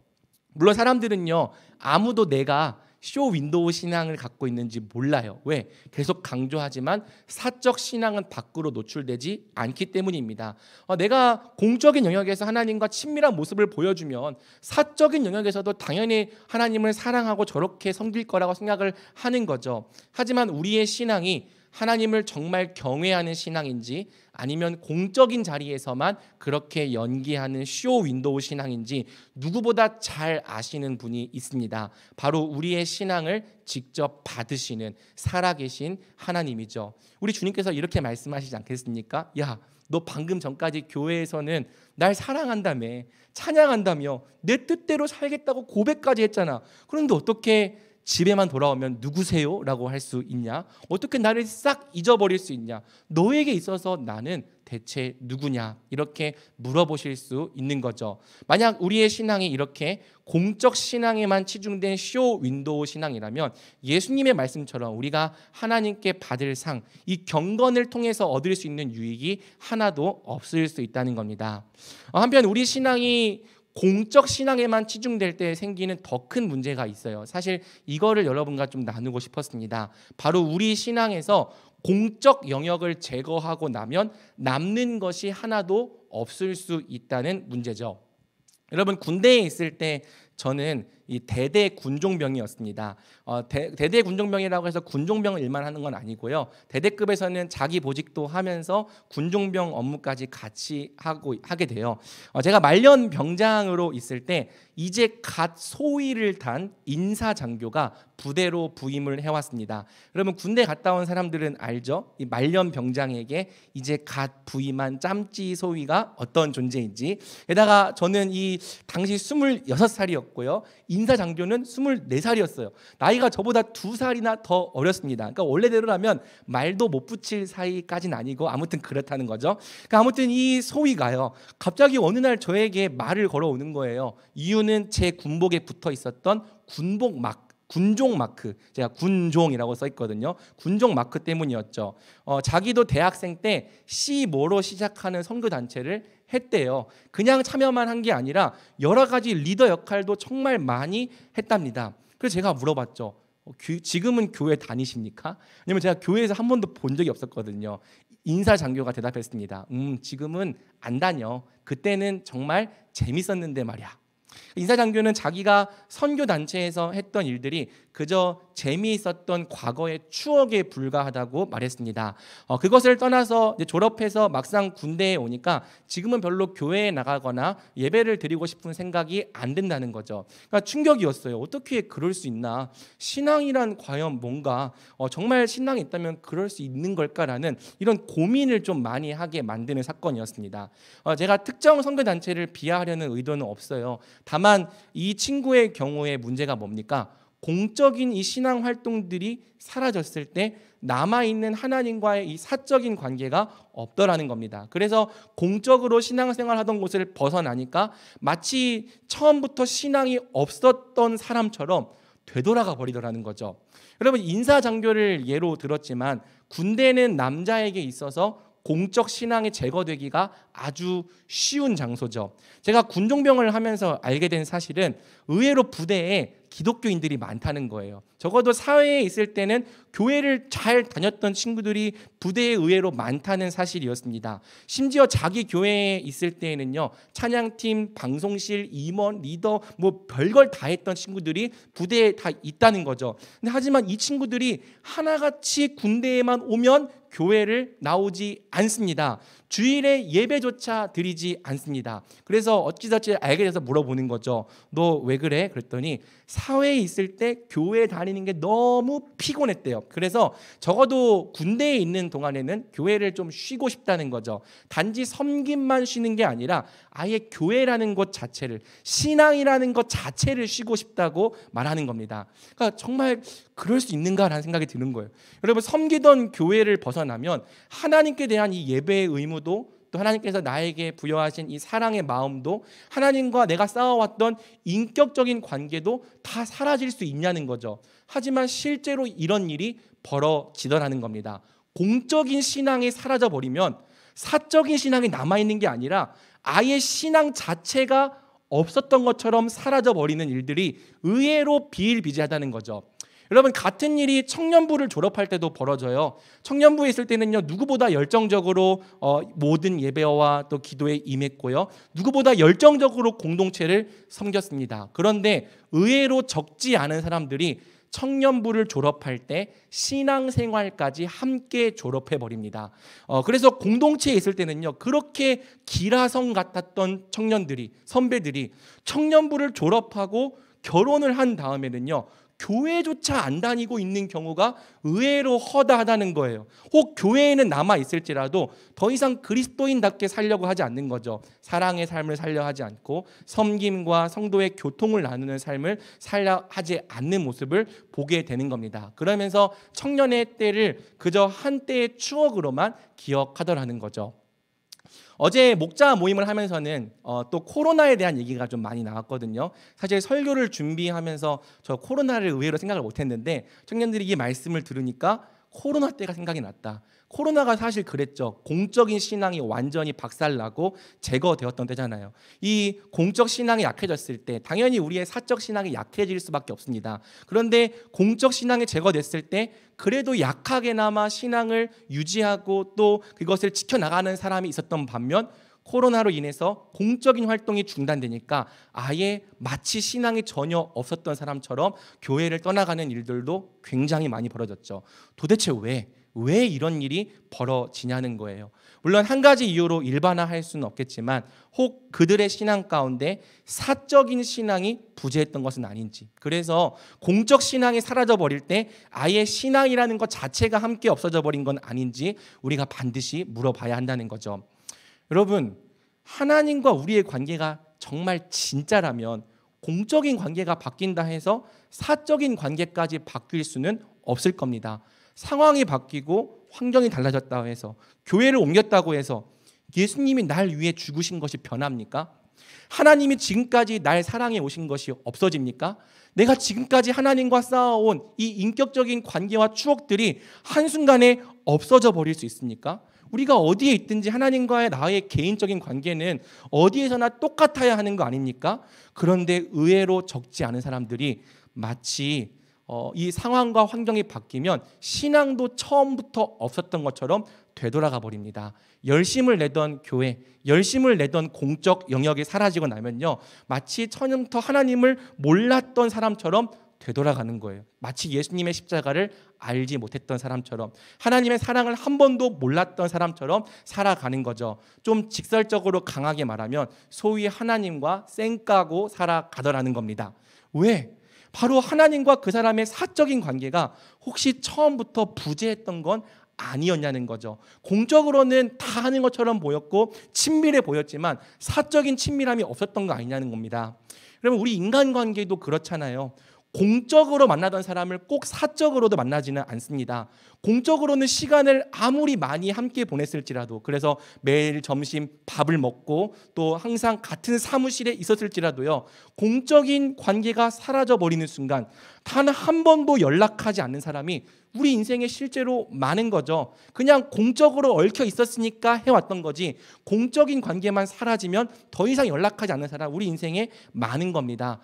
물론 사람들은요, 아무도 내가 쇼 윈도우 신앙을 갖고 있는지 몰라요. 왜? 계속 강조하지만 사적 신앙은 밖으로 노출되지 않기 때문입니다. 내가 공적인 영역에서 하나님과 친밀한 모습을 보여주면 사적인 영역에서도 당연히 하나님을 사랑하고 저렇게 섬길 거라고 생각을 하는 거죠. 하지만 우리의 신앙이 하나님을 정말 경외하는 신앙인지 아니면 공적인 자리에서만 그렇게 연기하는 쇼 윈도우 신앙인지 누구보다 잘 아시는 분이 있습니다. 바로 우리의 신앙을 직접 받으시는 살아계신 하나님이죠. 우리 주님께서 이렇게 말씀하시지 않겠습니까? 야, 너 방금 전까지 교회에서는 날 사랑한다며, 찬양한다며, 내 뜻대로 살겠다고 고백까지 했잖아. 그런데 어떻게 집에만 돌아오면 누구세요? 라고 할 수 있냐? 어떻게 나를 싹 잊어버릴 수 있냐? 너에게 있어서 나는 대체 누구냐? 이렇게 물어보실 수 있는 거죠. 만약 우리의 신앙이 이렇게 공적 신앙에만 치중된 쇼 윈도우 신앙이라면 예수님의 말씀처럼 우리가 하나님께 받을 상, 이 경건을 통해서 얻을 수 있는 유익이 하나도 없을 수 있다는 겁니다. 한편 우리 신앙이 공적 신앙에만 치중될 때 생기는 더 큰 문제가 있어요. 사실 이거를 여러분과 좀 나누고 싶었습니다. 바로 우리 신앙에서 공적 영역을 제거하고 나면 남는 것이 하나도 없을 수 있다는 문제죠. 여러분, 군대에 있을 때 저는 이 대대 군종병이었습니다. 대대 군종병이라고 해서 군종병 일만 하는 건 아니고요. 대대급에서는 자기 보직도 하면서 군종병 업무까지 같이 하게 돼요. 제가 말년 병장으로 있을 때 이제 갓 소위를 탄 인사장교가 부대로 부임을 해왔습니다. 여러분, 군대 갔다 온 사람들은 알죠? 이 말년 병장에게 이제 갓 부임한 짬찌 소위가 어떤 존재인지. 게다가 저는 이 당시 26살이었고요. 인사장교는 24살이었어요. 나이가 저보다 2살이나 더 어렸습니다. 그러니까 원래대로라면 말도 못 붙일 사이까지는 아니고 아무튼 그렇다는 거죠. 그러니까 아무튼 이 소위가요, 갑자기 어느 날 저에게 말을 걸어오는 거예요. 이유는 제 군복에 붙어 있었던 군종 마크, 제가 군종이라고 써 있거든요. 군종 마크 때문이었죠. 자기도 대학생 때 시모로 시작하는 선교 단체를 했대요. 그냥 참여만 한 게 아니라 여러 가지 리더 역할도 정말 많이 했답니다. 그래서 제가 물어봤죠. 지금은 교회 다니십니까? 왜냐면 제가 교회에서 한 번도 본 적이 없었거든요. 인사장교가 대답했습니다. 지금은 안 다녀. 그때는 정말 재밌었는데 말이야. 인사장교는 자기가 선교단체에서 했던 일들이 그저 재미있었던 과거의 추억에 불과하다고 말했습니다. 그것을 떠나서 이제 졸업해서 막상 군대에 오니까 지금은 별로 교회에 나가거나 예배를 드리고 싶은 생각이 안 든다는 거죠. 그러니까 충격이었어요. 어떻게 그럴 수 있나? 신앙이란 과연 뭔가 정말 신앙이 있다면 그럴 수 있는 걸까라는 이런 고민을 좀 많이 하게 만드는 사건이었습니다. 제가 특정 선교단체를 비하하려는 의도는 없어요. 다만 이 친구의 경우에 문제가 뭡니까? 공적인 이 신앙 활동들이 사라졌을 때 남아있는 하나님과의 이 사적인 관계가 없더라는 겁니다. 그래서 공적으로 신앙생활 하던 곳을 벗어나니까 마치 처음부터 신앙이 없었던 사람처럼 되돌아가 버리더라는 거죠. 여러분, 인사장교를 예로 들었지만 군대는 남자에게 있어서 공적 신앙이 제거되기가 아주 쉬운 장소죠. 제가 군종병을 하면서 알게 된 사실은 의외로 부대에 기독교인들이 많다는 거예요. 적어도 사회에 있을 때는 교회를 잘 다녔던 친구들이 부대에 의외로 많다는 사실이었습니다. 심지어 자기 교회에 있을 때에는요, 찬양팀, 방송실, 임원, 리더 뭐 별걸 다 했던 친구들이 부대에 다 있다는 거죠. 근데 하지만 이 친구들이 하나같이 군대에만 오면 교회를 나오지 않습니다. 주일에 예배조차 드리지 않습니다. 그래서 어찌저찌 알게 돼서 물어보는 거죠. 너 왜 그래? 그랬더니 사회에 있을 때 교회 다니는 게 너무 피곤했대요. 그래서 적어도 군대에 있는 동안에는 교회를 좀 쉬고 싶다는 거죠. 단지 섬김만 쉬는 게 아니라 아예 교회라는 것 자체를, 신앙이라는 것 자체를 쉬고 싶다고 말하는 겁니다. 그러니까 정말 그럴 수 있는가라는 생각이 드는 거예요. 여러분, 섬기던 교회를 벗어나면 하나님께 대한 이 예배의 의무도, 또 하나님께서 나에게 부여하신 이 사랑의 마음도, 하나님과 내가 쌓아왔던 인격적인 관계도 다 사라질 수 있냐는 거죠. 하지만 실제로 이런 일이 벌어지더라는 겁니다. 공적인 신앙이 사라져버리면 사적인 신앙이 남아있는 게 아니라 아예 신앙 자체가 없었던 것처럼 사라져버리는 일들이 의외로 비일비재하다는 거죠. 여러분, 같은 일이 청년부를 졸업할 때도 벌어져요. 청년부에 있을 때는요, 누구보다 열정적으로 모든 예배와 또 기도에 임했고요, 누구보다 열정적으로 공동체를 섬겼습니다. 그런데 의외로 적지 않은 사람들이 청년부를 졸업할 때 신앙생활까지 함께 졸업해 버립니다. 그래서 공동체에 있을 때는요, 그렇게 기라성 같았던 청년들이, 선배들이 청년부를 졸업하고 결혼을 한 다음에는요, 교회조차 안 다니고 있는 경우가 의외로 허다하다는 거예요. 혹 교회에는 남아 있을지라도 더 이상 그리스도인답게 살려고 하지 않는 거죠. 사랑의 삶을 살려 하지 않고 섬김과 성도의 교통을 나누는 삶을 살려 하지 않는 모습을 보게 되는 겁니다. 그러면서 청년의 때를 그저 한때의 추억으로만 기억하더라는 거죠. 어제 목자 모임을 하면서는 또 코로나에 대한 얘기가 좀 많이 나왔거든요. 사실 설교를 준비하면서 저 코로나를 의외로 생각을 못했는데 청년들이 이 말씀을 들으니까 코로나 때가 생각이 났다. 코로나가 사실 그랬죠. 공적인 신앙이 완전히 박살나고 제거되었던 때잖아요. 이 공적 신앙이 약해졌을 때 당연히 우리의 사적 신앙이 약해질 수밖에 없습니다. 그런데 공적 신앙이 제거됐을 때 그래도 약하게나마 신앙을 유지하고 또 그것을 지켜나가는 사람이 있었던 반면, 코로나로 인해서 공적인 활동이 중단되니까 아예 마치 신앙이 전혀 없었던 사람처럼 교회를 떠나가는 일들도 굉장히 많이 벌어졌죠. 도대체 왜 이런 일이 벌어지냐는 거예요. 물론 한 가지 이유로 일반화할 수는 없겠지만 혹 그들의 신앙 가운데 사적인 신앙이 부재했던 것은 아닌지, 그래서 공적 신앙이 사라져버릴 때 아예 신앙이라는 것 자체가 함께 없어져 버린 건 아닌지 우리가 반드시 물어봐야 한다는 거죠. 여러분, 하나님과 우리의 관계가 정말 진짜라면 공적인 관계가 바뀐다 해서 사적인 관계까지 바뀔 수는 없을 겁니다. 상황이 바뀌고 환경이 달라졌다고 해서, 교회를 옮겼다고 해서 예수님이 날 위해 죽으신 것이 변합니까? 하나님이 지금까지 날 사랑해 오신 것이 없어집니까? 내가 지금까지 하나님과 쌓아온 이 인격적인 관계와 추억들이 한순간에 없어져 버릴 수 있습니까? 우리가 어디에 있든지 하나님과의 나의 개인적인 관계는 어디에서나 똑같아야 하는 거 아닙니까? 그런데 의외로 적지 않은 사람들이 마치 이 상황과 환경이 바뀌면 신앙도 처음부터 없었던 것처럼 되돌아가 버립니다. 열심을 내던 교회, 열심을 내던 공적 영역이 사라지고 나면요, 마치 처음부터 하나님을 몰랐던 사람처럼 되돌아가는 거예요. 마치 예수님의 십자가를 알지 못했던 사람처럼, 하나님의 사랑을 한 번도 몰랐던 사람처럼 살아가는 거죠. 좀 직설적으로 강하게 말하면 소위 하나님과 쌩까고 살아가더라는 겁니다. 왜? 바로 하나님과 그 사람의 사적인 관계가 혹시 처음부터 부재했던 건 아니었냐는 거죠. 공적으로는 다 하는 것처럼 보였고 친밀해 보였지만 사적인 친밀함이 없었던 거 아니냐는 겁니다. 그러면 우리 인간관계도 그렇잖아요. 공적으로 만나던 사람을 꼭 사적으로도 만나지는 않습니다. 공적으로는 시간을 아무리 많이 함께 보냈을지라도, 그래서 매일 점심 밥을 먹고 또 항상 같은 사무실에 있었을지라도요, 공적인 관계가 사라져버리는 순간 단 한 번도 연락하지 않는 사람이 우리 인생에 실제로 많은 거죠. 그냥 공적으로 얽혀 있었으니까 해왔던 거지, 공적인 관계만 사라지면 더 이상 연락하지 않는 사람 우리 인생에 많은 겁니다.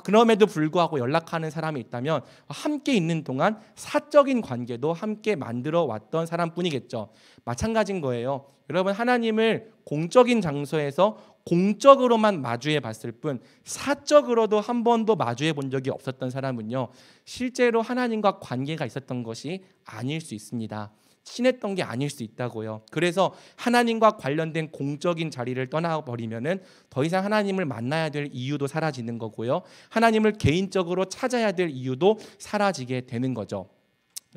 그럼에도 불구하고 연락하는 사람이 있다면 함께 있는 동안 사적인 관계도 함께 만들어 왔던 사람뿐이겠죠. 마찬가지인 거예요. 여러분, 하나님을 공적인 장소에서 공적으로만 마주해 봤을 뿐 사적으로도 한 번도 마주해 본 적이 없었던 사람은요, 실제로 하나님과 관계가 있었던 것이 아닐 수 있습니다. 친했던 게 아닐 수 있다고요. 그래서 하나님과 관련된 공적인 자리를 떠나버리면은 더 이상 하나님을 만나야 될 이유도 사라지는 거고요, 하나님을 개인적으로 찾아야 될 이유도 사라지게 되는 거죠.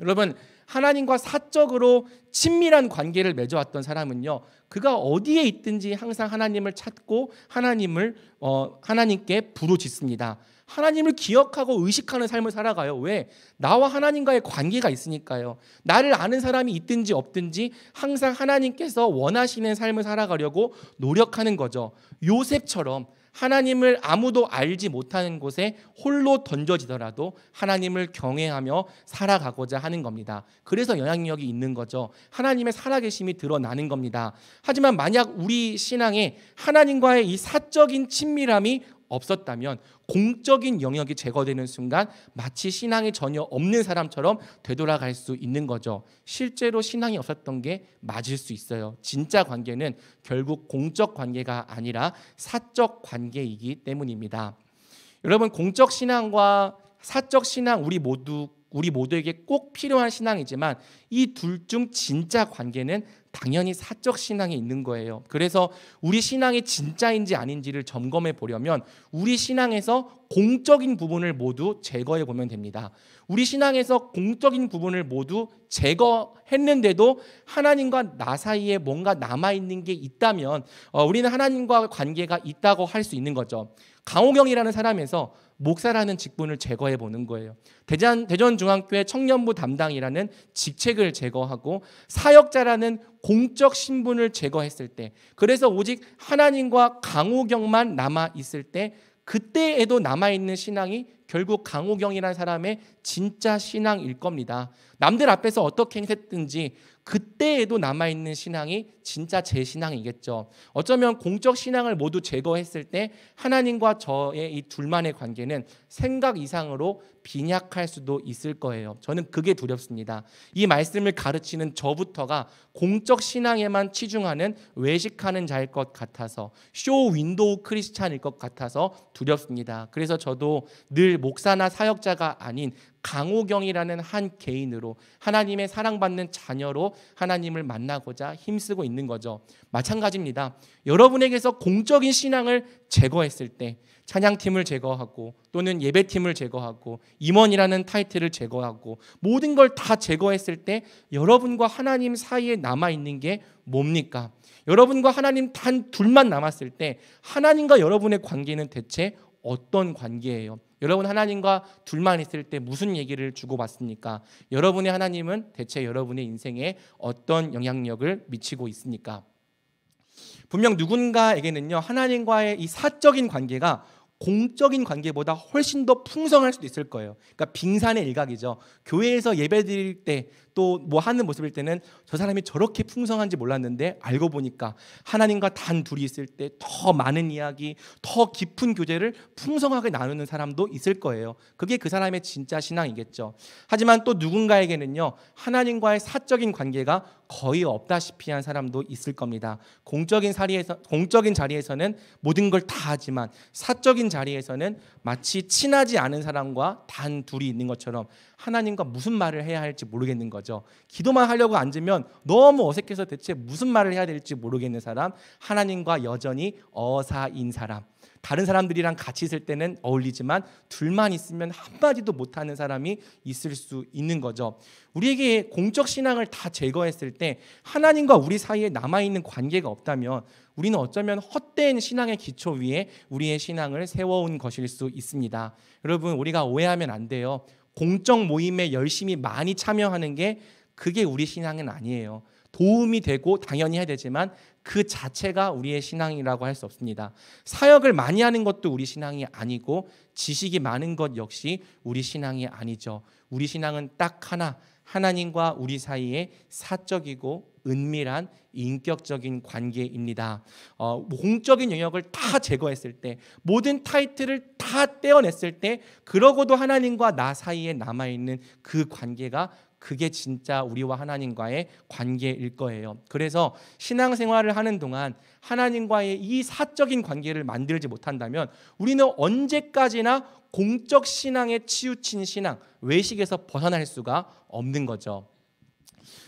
여러분, 하나님과 사적으로 친밀한 관계를 맺어왔던 사람은요, 그가 어디에 있든지 항상 하나님을 찾고 하나님께 부르짖습니다. 하나님을 기억하고 의식하는 삶을 살아가요. 왜? 나와 하나님과의 관계가 있으니까요. 나를 아는 사람이 있든지 없든지 항상 하나님께서 원하시는 삶을 살아가려고 노력하는 거죠. 요셉처럼 하나님을 아무도 알지 못하는 곳에 홀로 던져지더라도 하나님을 경외하며 살아가고자 하는 겁니다. 그래서 영향력이 있는 거죠. 하나님의 살아계심이 드러나는 겁니다. 하지만 만약 우리 신앙에 하나님과의 이 사적인 친밀함이 없었다면, 공적인 영역이 제거되는 순간 마치 신앙이 전혀 없는 사람처럼 되돌아갈 수 있는 거죠. 실제로 신앙이 없었던 게 맞을 수 있어요. 진짜 관계는 결국 공적 관계가 아니라 사적 관계이기 때문입니다. 여러분, 공적 신앙과 사적 신앙, 우리 모두에게 꼭 필요한 신앙이지만 이 둘 중 진짜 관계는 당연히 사적 신앙에 있는 거예요. 그래서 우리 신앙이 진짜인지 아닌지를 점검해 보려면 우리 신앙에서 공적인 부분을 모두 제거해 보면 됩니다. 우리 신앙에서 공적인 부분을 모두 제거했는데도 하나님과 나 사이에 뭔가 남아있는 게 있다면 우리는 하나님과 관계가 있다고 할 수 있는 거죠. 강호경이라는 사람에서 목사라는 직분을 제거해 보는 거예요. 대전중앙교회 청년부 담당이라는 직책을 제거하고 사역자라는 공적 신분을 제거했을 때, 그래서 오직 하나님과 강호경만 남아 있을 때, 그때에도 남아있는 신앙이 결국 강호경이라는 사람의 진짜 신앙일 겁니다. 남들 앞에서 어떻게 행했든지 그때에도 남아있는 신앙이 진짜 제 신앙이겠죠. 어쩌면 공적 신앙을 모두 제거했을 때 하나님과 저의 이 둘만의 관계는 생각 이상으로 빈약할 수도 있을 거예요. 저는 그게 두렵습니다. 이 말씀을 가르치는 저부터가 공적 신앙에만 치중하는 외식하는 자일 것 같아서, 쇼 윈도우 크리스찬일 것 같아서 두렵습니다. 그래서 저도 늘 목사나 사역자가 아닌 강호경이라는 한 개인으로 하나님의 사랑받는 자녀로 하나님을 만나고자 힘쓰고 있는 거죠. 마찬가지입니다. 여러분에게서 공적인 신앙을 제거했을 때, 찬양팀을 제거하고 또는 예배팀을 제거하고 임원이라는 타이틀을 제거하고 모든 걸 다 제거했을 때 여러분과 하나님 사이에 남아있는 게 뭡니까? 여러분과 하나님 단 둘만 남았을 때 하나님과 여러분의 관계는 대체 어떤 관계예요? 여러분, 하나님과 둘만 있을 때 무슨 얘기를 주고받습니까? 여러분의 하나님은 대체 여러분의 인생에 어떤 영향력을 미치고 있습니까? 분명 누군가에게는요, 하나님과의 이 사적인 관계가 공적인 관계보다 훨씬 더 풍성할 수도 있을 거예요. 그러니까 빙산의 일각이죠. 교회에서 예배드릴 때 또 뭐 하는 모습일 때는 저 사람이 저렇게 풍성한지 몰랐는데 알고 보니까 하나님과 단 둘이 있을 때 더 많은 이야기, 더 깊은 교제를 풍성하게 나누는 사람도 있을 거예요. 그게 그 사람의 진짜 신앙이겠죠. 하지만 또 누군가에게는요, 하나님과의 사적인 관계가 거의 없다시피 한 사람도 있을 겁니다. 공적인 자리에서는 모든 걸 다 하지만 사적인 자리에서는 마치 친하지 않은 사람과 단 둘이 있는 것처럼 하나님과 무슨 말을 해야 할지 모르겠는 거죠. 기도만 하려고 앉으면 너무 어색해서 대체 무슨 말을 해야 될지 모르겠는 사람, 하나님과 여전히 어사인 사람. 다른 사람들이랑 같이 있을 때는 어울리지만 둘만 있으면 한마디도 못하는 사람이 있을 수 있는 거죠. 우리에게 공적 신앙을 다 제거했을 때 하나님과 우리 사이에 남아있는 관계가 없다면 우리는 어쩌면 헛된 신앙의 기초 위에 우리의 신앙을 세워온 것일 수 있습니다. 여러분, 우리가 오해하면 안 돼요. 공적 모임에 열심히 많이 참여하는 게 그게 우리 신앙은 아니에요. 도움이 되고 당연히 해야 되지만 그 자체가 우리의 신앙이라고 할 수 없습니다. 사역을 많이 하는 것도 우리 신앙이 아니고 지식이 많은 것 역시 우리 신앙이 아니죠. 우리 신앙은 딱 하나, 하나님과 우리 사이에 사적이고 은밀한 인격적인 관계입니다. 공적인 영역을 다 제거했을 때, 모든 타이틀을 다 떼어냈을 때, 그러고도 하나님과 나 사이에 남아있는 그 관계가, 그게 진짜 우리와 하나님과의 관계일 거예요. 그래서 신앙생활을 하는 동안 하나님과의 이 사적인 관계를 만들지 못한다면 우리는 언제까지나 공적 신앙에 치우친 신앙, 외식에서 벗어날 수가 없는 거죠.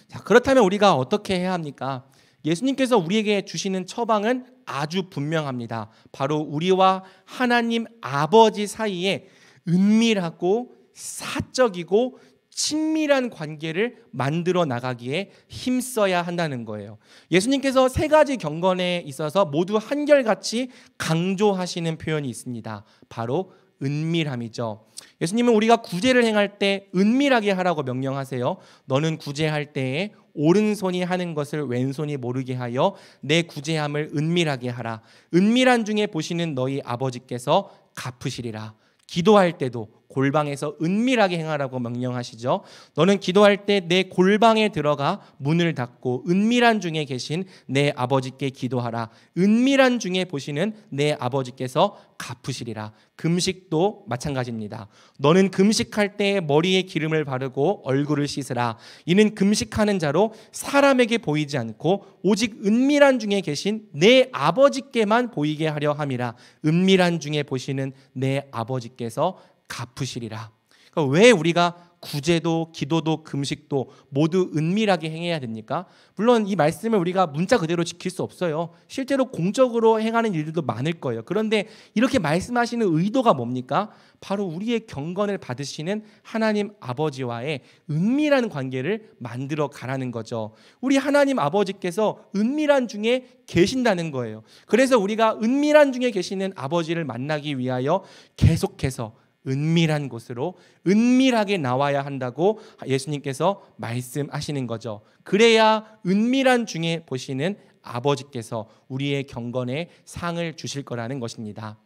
자, 그렇다면 우리가 어떻게 해야 합니까? 예수님께서 우리에게 주시는 처방은 아주 분명합니다. 바로 우리와 하나님 아버지 사이에 은밀하고 사적이고 친밀한 관계를 만들어 나가기에 힘써야 한다는 거예요. 예수님께서 세 가지 경건에 있어서 모두 한결같이 강조하시는 표현이 있습니다. 바로 은밀함이죠. 예수님은 우리가 구제를 행할 때 은밀하게 하라고 명령하세요. 너는 구제할 때에 오른손이 하는 것을 왼손이 모르게 하여 내 구제함을 은밀하게 하라. 은밀한 중에 보시는 너희 아버지께서 갚으시리라. 기도할 때도 골방에서 은밀하게 행하라고 명령하시죠. 너는 기도할 때 내 골방에 들어가 문을 닫고 은밀한 중에 계신 내 아버지께 기도하라. 은밀한 중에 보시는 내 아버지께서 갚으시리라. 금식도 마찬가지입니다. 너는 금식할 때 머리에 기름을 바르고 얼굴을 씻으라. 이는 금식하는 자로 사람에게 보이지 않고 오직 은밀한 중에 계신 내 아버지께만 보이게 하려 함이라. 은밀한 중에 보시는 내 아버지께서 갚으시리라. 그러니까 왜 우리가 구제도 기도도 금식도 모두 은밀하게 행해야 됩니까? 물론 이 말씀을 우리가 문자 그대로 지킬 수 없어요. 실제로 공적으로 행하는 일들도 많을 거예요. 그런데 이렇게 말씀하시는 의도가 뭡니까? 바로 우리의 경건을 받으시는 하나님 아버지와의 은밀한 관계를 만들어 가라는 거죠. 우리 하나님 아버지께서 은밀한 중에 계신다는 거예요. 그래서 우리가 은밀한 중에 계시는 아버지를 만나기 위하여 계속해서 은밀한 곳으로 은밀하게 나와야 한다고 예수님께서 말씀하시는 거죠. 그래야 은밀한 중에 보시는 아버지께서 우리의 경건에 상을 주실 거라는 것입니다.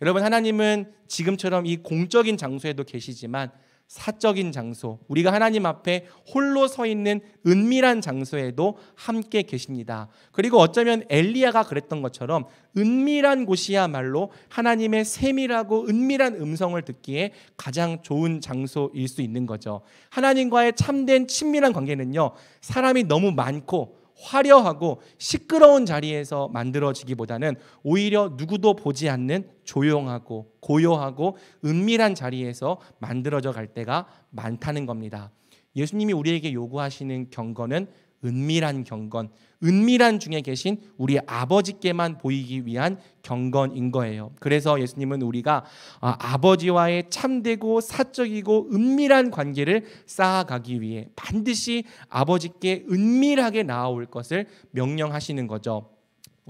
여러분, 하나님은 지금처럼 이 공적인 장소에도 계시지만 사적인 장소, 우리가 하나님 앞에 홀로 서 있는 은밀한 장소에도 함께 계십니다. 그리고 어쩌면 엘리야가 그랬던 것처럼 은밀한 곳이야말로 하나님의 세밀하고 은밀한 음성을 듣기에 가장 좋은 장소일 수 있는 거죠. 하나님과의 참된 친밀한 관계는요, 사람이 너무 많고 화려하고 시끄러운 자리에서 만들어지기보다는 오히려 누구도 보지 않는 조용하고 고요하고 은밀한 자리에서 만들어져 갈 때가 많다는 겁니다. 예수님이 우리에게 요구하시는 경건은 은밀한 경건, 은밀한 중에 계신 우리 아버지께만 보이기 위한 경건인 거예요. 그래서 예수님은 우리가 아버지와의 참되고 사적이고 은밀한 관계를 쌓아가기 위해 반드시 아버지께 은밀하게 나아올 것을 명령하시는 거죠.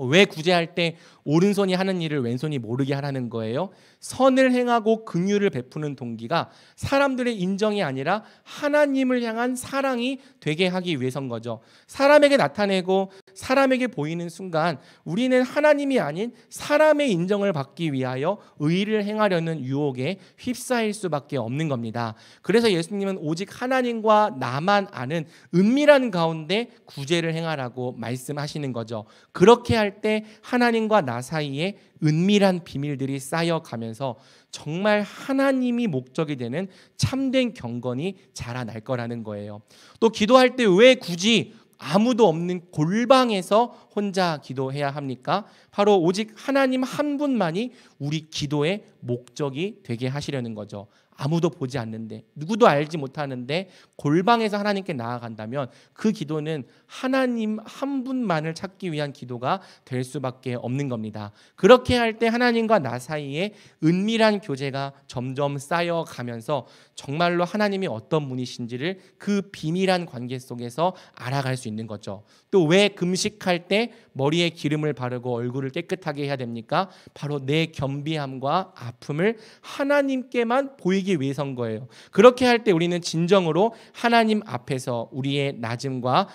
왜 구제할 때 오른손이 하는 일을 왼손이 모르게 하라는 거예요? 선을 행하고 긍휼을 베푸는 동기가 사람들의 인정이 아니라 하나님을 향한 사랑이 되게 하기 위해서인 거죠. 사람에게 나타내고 사람에게 보이는 순간 우리는 하나님이 아닌 사람의 인정을 받기 위하여 의를 행하려는 유혹에 휩싸일 수밖에 없는 겁니다. 그래서 예수님은 오직 하나님과 나만 아는 은밀한 가운데 구제를 행하라고 말씀하시는 거죠. 그렇게 할 때 하나님과 나 사이에 은밀한 비밀들이 쌓여가면서 정말 하나님이 목적이 되는 참된 경건이 자라날 거라는 거예요. 또 기도할 때 왜 굳이 아무도 없는 골방에서 혼자 기도해야 합니까? 바로 오직 하나님 한 분만이 우리 기도의 목적이 되게 하시려는 거죠. 아무도 보지 않는데, 누구도 알지 못하는데 골방에서 하나님께 나아간다면 그 기도는 하나님 한 분만을 찾기 위한 기도가 될 수밖에 없는 겁니다. 그렇게 할 때 하나님과 나 사이에 은밀한 교제가 점점 쌓여가면서 정말로 하나님이 어떤 분이신지를 그 비밀한 관계 속에서 알아갈 수 있는 거죠. 또 왜 금식할 때 머리에 기름을 바르고 얼굴을 깨끗하게 해야 됩니까? 바로 내 겸비함과 아픔을 하나님께만 보이기 위해서인 거예요. 그렇게 할 때 우리는 진정으로 하나님 앞에서 우리의 낮음과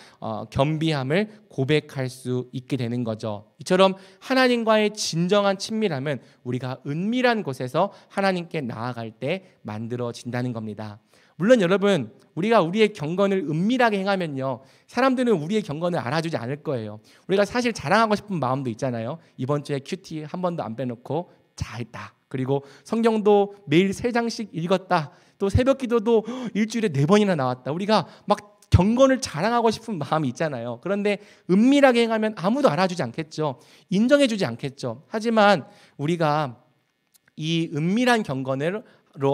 겸비함을 고백할 수 있게 되는 거죠. 이처럼 하나님과의 진정한 친밀함은 우리가 은밀한 곳에서 하나님께 나아갈 때 만들어진다는 겁니다. 물론 여러분, 우리가 우리의 경건을 은밀하게 행하면요, 사람들은 우리의 경건을 알아주지 않을 거예요. 우리가 사실 자랑하고 싶은 마음도 있잖아요. 이번 주에 큐티 한 번도 안 빼놓고 잘했다. 그리고 성경도 매일 3장씩 읽었다. 또 새벽 기도도 일주일에 4번이나 나왔다. 우리가 막 경건을 자랑하고 싶은 마음이 있잖아요. 그런데 은밀하게 행하면 아무도 알아주지 않겠죠. 인정해주지 않겠죠. 하지만 우리가 이 은밀한 경건으로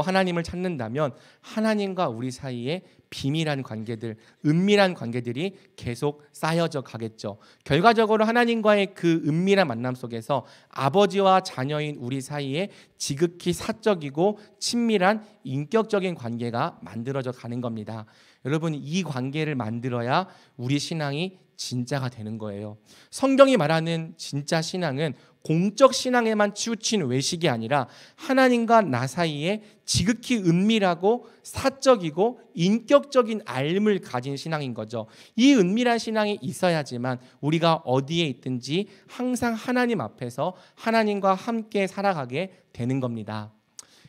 하나님을 찾는다면 하나님과 우리 사이에 비밀한 관계들, 은밀한 관계들이 계속 쌓여져 가겠죠. 결과적으로 하나님과의 그 은밀한 만남 속에서 아버지와 자녀인 우리 사이에 지극히 사적이고 친밀한 인격적인 관계가 만들어져 가는 겁니다. 여러분, 이 관계를 만들어야 우리 신앙이 진짜가 되는 거예요. 성경이 말하는 진짜 신앙은 공적 신앙에만 치우친 외식이 아니라 하나님과 나 사이에 지극히 은밀하고 사적이고 인격적인 알을 가진 신앙인 거죠. 이 은밀한 신앙이 있어야지만 우리가 어디에 있든지 항상 하나님 앞에서 하나님과 함께 살아가게 되는 겁니다.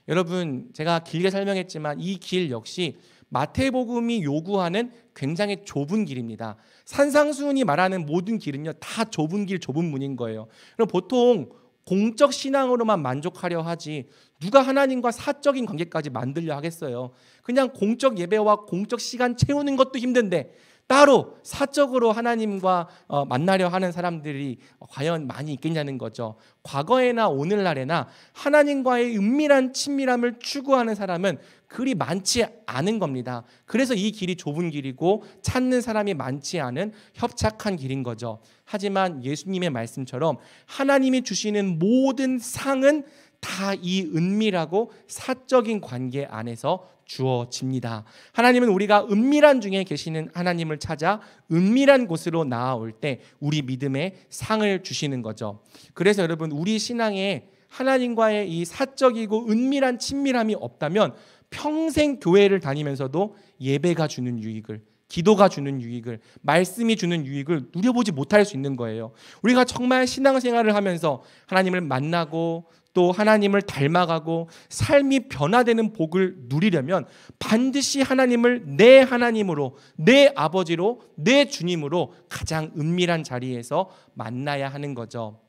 여러분, 제가 길게 설명했지만 이 길 역시 마태복음이 요구하는 굉장히 좁은 길입니다. 산상수훈이 말하는 모든 길은요, 다 좁은 길, 좁은 문인 거예요. 그럼 보통 공적 신앙으로만 만족하려 하지 누가 하나님과 사적인 관계까지 만들려 하겠어요. 그냥 공적 예배와 공적 시간 채우는 것도 힘든데 따로 사적으로 하나님과 만나려 하는 사람들이 과연 많이 있겠냐는 거죠. 과거에나 오늘날에나 하나님과의 은밀한 친밀함을 추구하는 사람은 그리 많지 않은 겁니다. 그래서 이 길이 좁은 길이고 찾는 사람이 많지 않은 협착한 길인 거죠. 하지만 예수님의 말씀처럼 하나님이 주시는 모든 상은 다 이 은밀하고 사적인 관계 안에서 주어집니다. 하나님은 우리가 은밀한 중에 계시는 하나님을 찾아 은밀한 곳으로 나아올 때 우리 믿음에 상을 주시는 거죠. 그래서 여러분, 우리 신앙에 하나님과의 이 사적이고 은밀한 친밀함이 없다면 평생 교회를 다니면서도 예배가 주는 유익을, 기도가 주는 유익을, 말씀이 주는 유익을 누려보지 못할 수 있는 거예요. 우리가 정말 신앙생활을 하면서 하나님을 만나고 또 하나님을 닮아가고 삶이 변화되는 복을 누리려면 반드시 하나님을 내 하나님으로, 내 아버지로, 내 주님으로 가장 은밀한 자리에서 만나야 하는 거죠.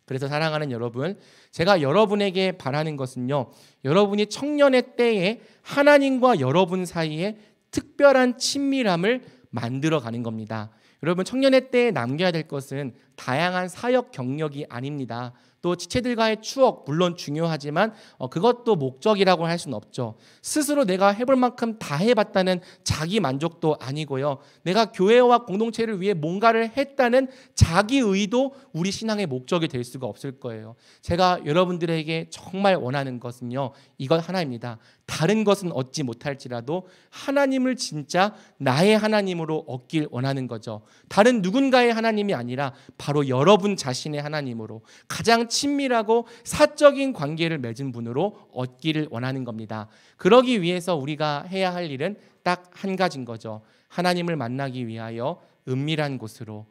그래서 사랑하는 여러분, 제가 여러분에게 바라는 것은요, 여러분이 청년의 때에 하나님과 여러분 사이에 특별한 친밀함을 만들어가는 겁니다. 여러분, 청년의 때에 남겨야 될 것은 다양한 사역 경력이 아닙니다. 또 지체들과의 추억 물론 중요하지만 그것도 목적이라고 할 수는 없죠. 스스로 내가 해볼 만큼 다 해봤다는 자기 만족도 아니고요. 내가 교회와 공동체를 위해 뭔가를 했다는 자기 의도 우리 신앙의 목적이 될 수가 없을 거예요. 제가 여러분들에게 정말 원하는 것은요, 이것 하나입니다. 다른 것은 얻지 못할지라도 하나님을 진짜 나의 하나님으로 얻길 원하는 거죠. 다른 누군가의 하나님이 아니라 바로 여러분 자신의 하나님으로 가장 친밀하고 사적인 관계를 맺은 분으로 얻기를 원하는 겁니다. 그러기 위해서 우리가 해야 할 일은 딱 한 가지인 거죠. 하나님을 만나기 위하여 은밀한 곳으로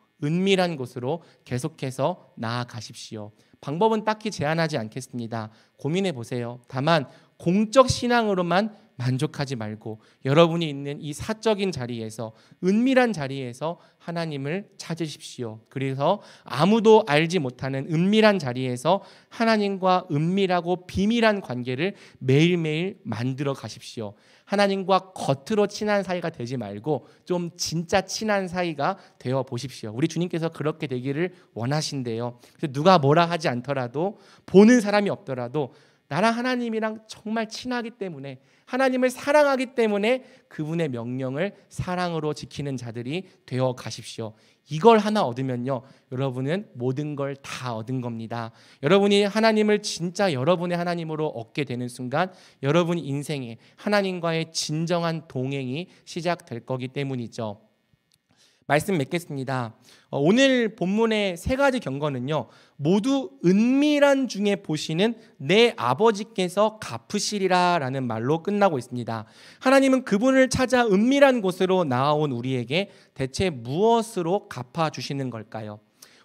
계속해서 나아가십시오. 방법은 딱히 제한하지 않겠습니다. 고민해 보세요. 다만 공적 신앙으로만 만족하지 말고 여러분이 있는 이 사적인 자리에서, 은밀한 자리에서 하나님을 찾으십시오. 그래서 아무도 알지 못하는 은밀한 자리에서 하나님과 은밀하고 비밀한 관계를 매일매일 만들어 가십시오. 하나님과 겉으로 친한 사이가 되지 말고 좀 진짜 친한 사이가 되어 보십시오. 우리 주님께서 그렇게 되기를 원하신대요. 그래서 누가 뭐라 하지 않더라도, 보는 사람이 없더라도 나랑 하나님이랑 정말 친하기 때문에, 하나님을 사랑하기 때문에 그분의 명령을 사랑으로 지키는 자들이 되어 가십시오. 이걸 하나 얻으면요, 여러분은 모든 걸 다 얻은 겁니다. 여러분이 하나님을 진짜 여러분의 하나님으로 얻게 되는 순간 여러분 인생에 하나님과의 진정한 동행이 시작될 거기 때문이죠. 말씀 맺겠습니다. 오늘 본문의 세 가지 경건은요, 모두 은밀한 중에 보시는 내 아버지께서 갚으시리라 라는 말로 끝나고 있습니다. 하나님은 그분을 찾아 은밀한 곳으로 나아온 우리에게 대체 무엇으로 갚아주시는 걸까요?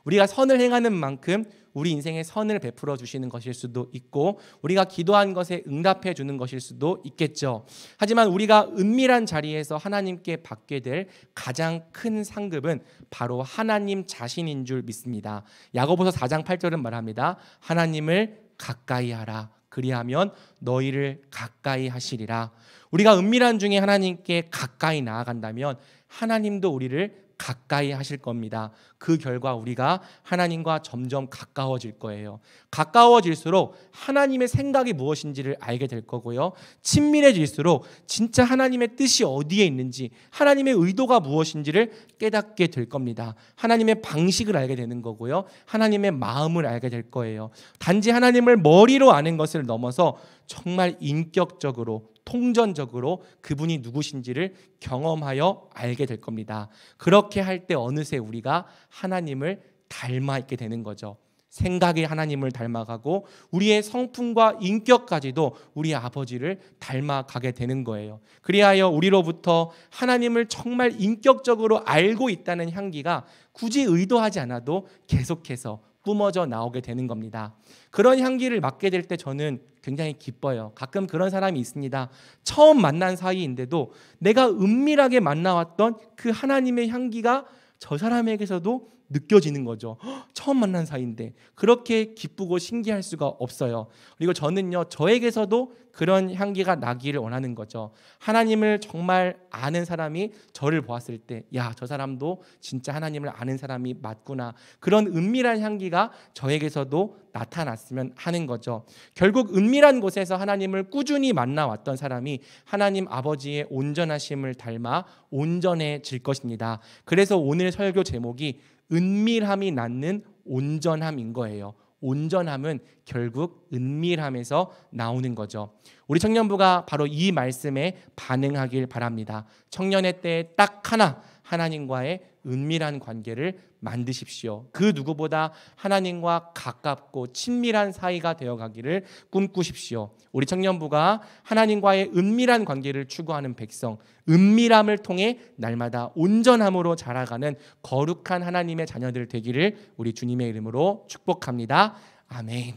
우리가 선을 행하는 만큼 우리 인생에 선을 베풀어 주시는 것일 수도 있고, 우리가 기도한 것에 응답해 주는 것일 수도 있겠죠. 하지만 우리가 은밀한 자리에서 하나님께 받게 될 가장 큰 상급은 바로 하나님 자신인 줄 믿습니다. 야고보서 4장 8절은 말합니다. 하나님을 가까이 하라. 그리하면 너희를 가까이 하시리라. 우리가 은밀한 중에 하나님께 가까이 나아간다면 하나님도 우리를 가까이 하실 겁니다. 그 결과 우리가 하나님과 점점 가까워질 거예요. 가까워질수록 하나님의 생각이 무엇인지를 알게 될 거고요. 친밀해질수록 진짜 하나님의 뜻이 어디에 있는지, 하나님의 의도가 무엇인지를 깨닫게 될 겁니다. 하나님의 방식을 알게 되는 거고요. 하나님의 마음을 알게 될 거예요. 단지 하나님을 머리로 아는 것을 넘어서 정말 인격적으로, 통전적으로 그분이 누구신지를 경험하여 알게 될 겁니다. 그렇게 할 때 어느새 우리가 하나님을 닮아 있게 되는 거죠. 생각이 하나님을 닮아가고 우리의 성품과 인격까지도 우리 아버지를 닮아가게 되는 거예요. 그리하여 우리로부터 하나님을 정말 인격적으로 알고 있다는 향기가 굳이 의도하지 않아도 계속해서 뿜어져 나오게 되는 겁니다. 그런 향기를 맡게 될 때 저는 굉장히 기뻐요. 가끔 그런 사람이 있습니다. 처음 만난 사이인데도 내가 은밀하게 만나왔던 그 하나님의 향기가 저 사람에게서도 느껴지는 거죠. 처음 만난 사이인데 그렇게 기쁘고 신기할 수가 없어요. 그리고 저는요, 저에게서도 그런 향기가 나기를 원하는 거죠. 하나님을 정말 아는 사람이 저를 보았을 때, 야, 저 사람도 진짜 하나님을 아는 사람이 맞구나. 그런 은밀한 향기가 저에게서도 나타났으면 하는 거죠. 결국 은밀한 곳에서 하나님을 꾸준히 만나왔던 사람이 하나님 아버지의 온전하심을 닮아 온전해질 것입니다. 그래서 오늘 설교 제목이 은밀함이 낳는 온전함인 거예요. 온전함은 결국 은밀함에서 나오는 거죠. 우리 청년부가 바로 이 말씀에 반응하길 바랍니다. 청년의 때에 딱 하나, 하나님과의 은밀한 관계를 만드십시오. 그 누구보다 하나님과 가깝고 친밀한 사이가 되어가기를 꿈꾸십시오. 우리 청년부가 하나님과의 은밀한 관계를 추구하는 백성, 은밀함을 통해 날마다 온전함으로 자라가는 거룩한 하나님의 자녀들 되기를 우리 주님의 이름으로 축복합니다. 아멘.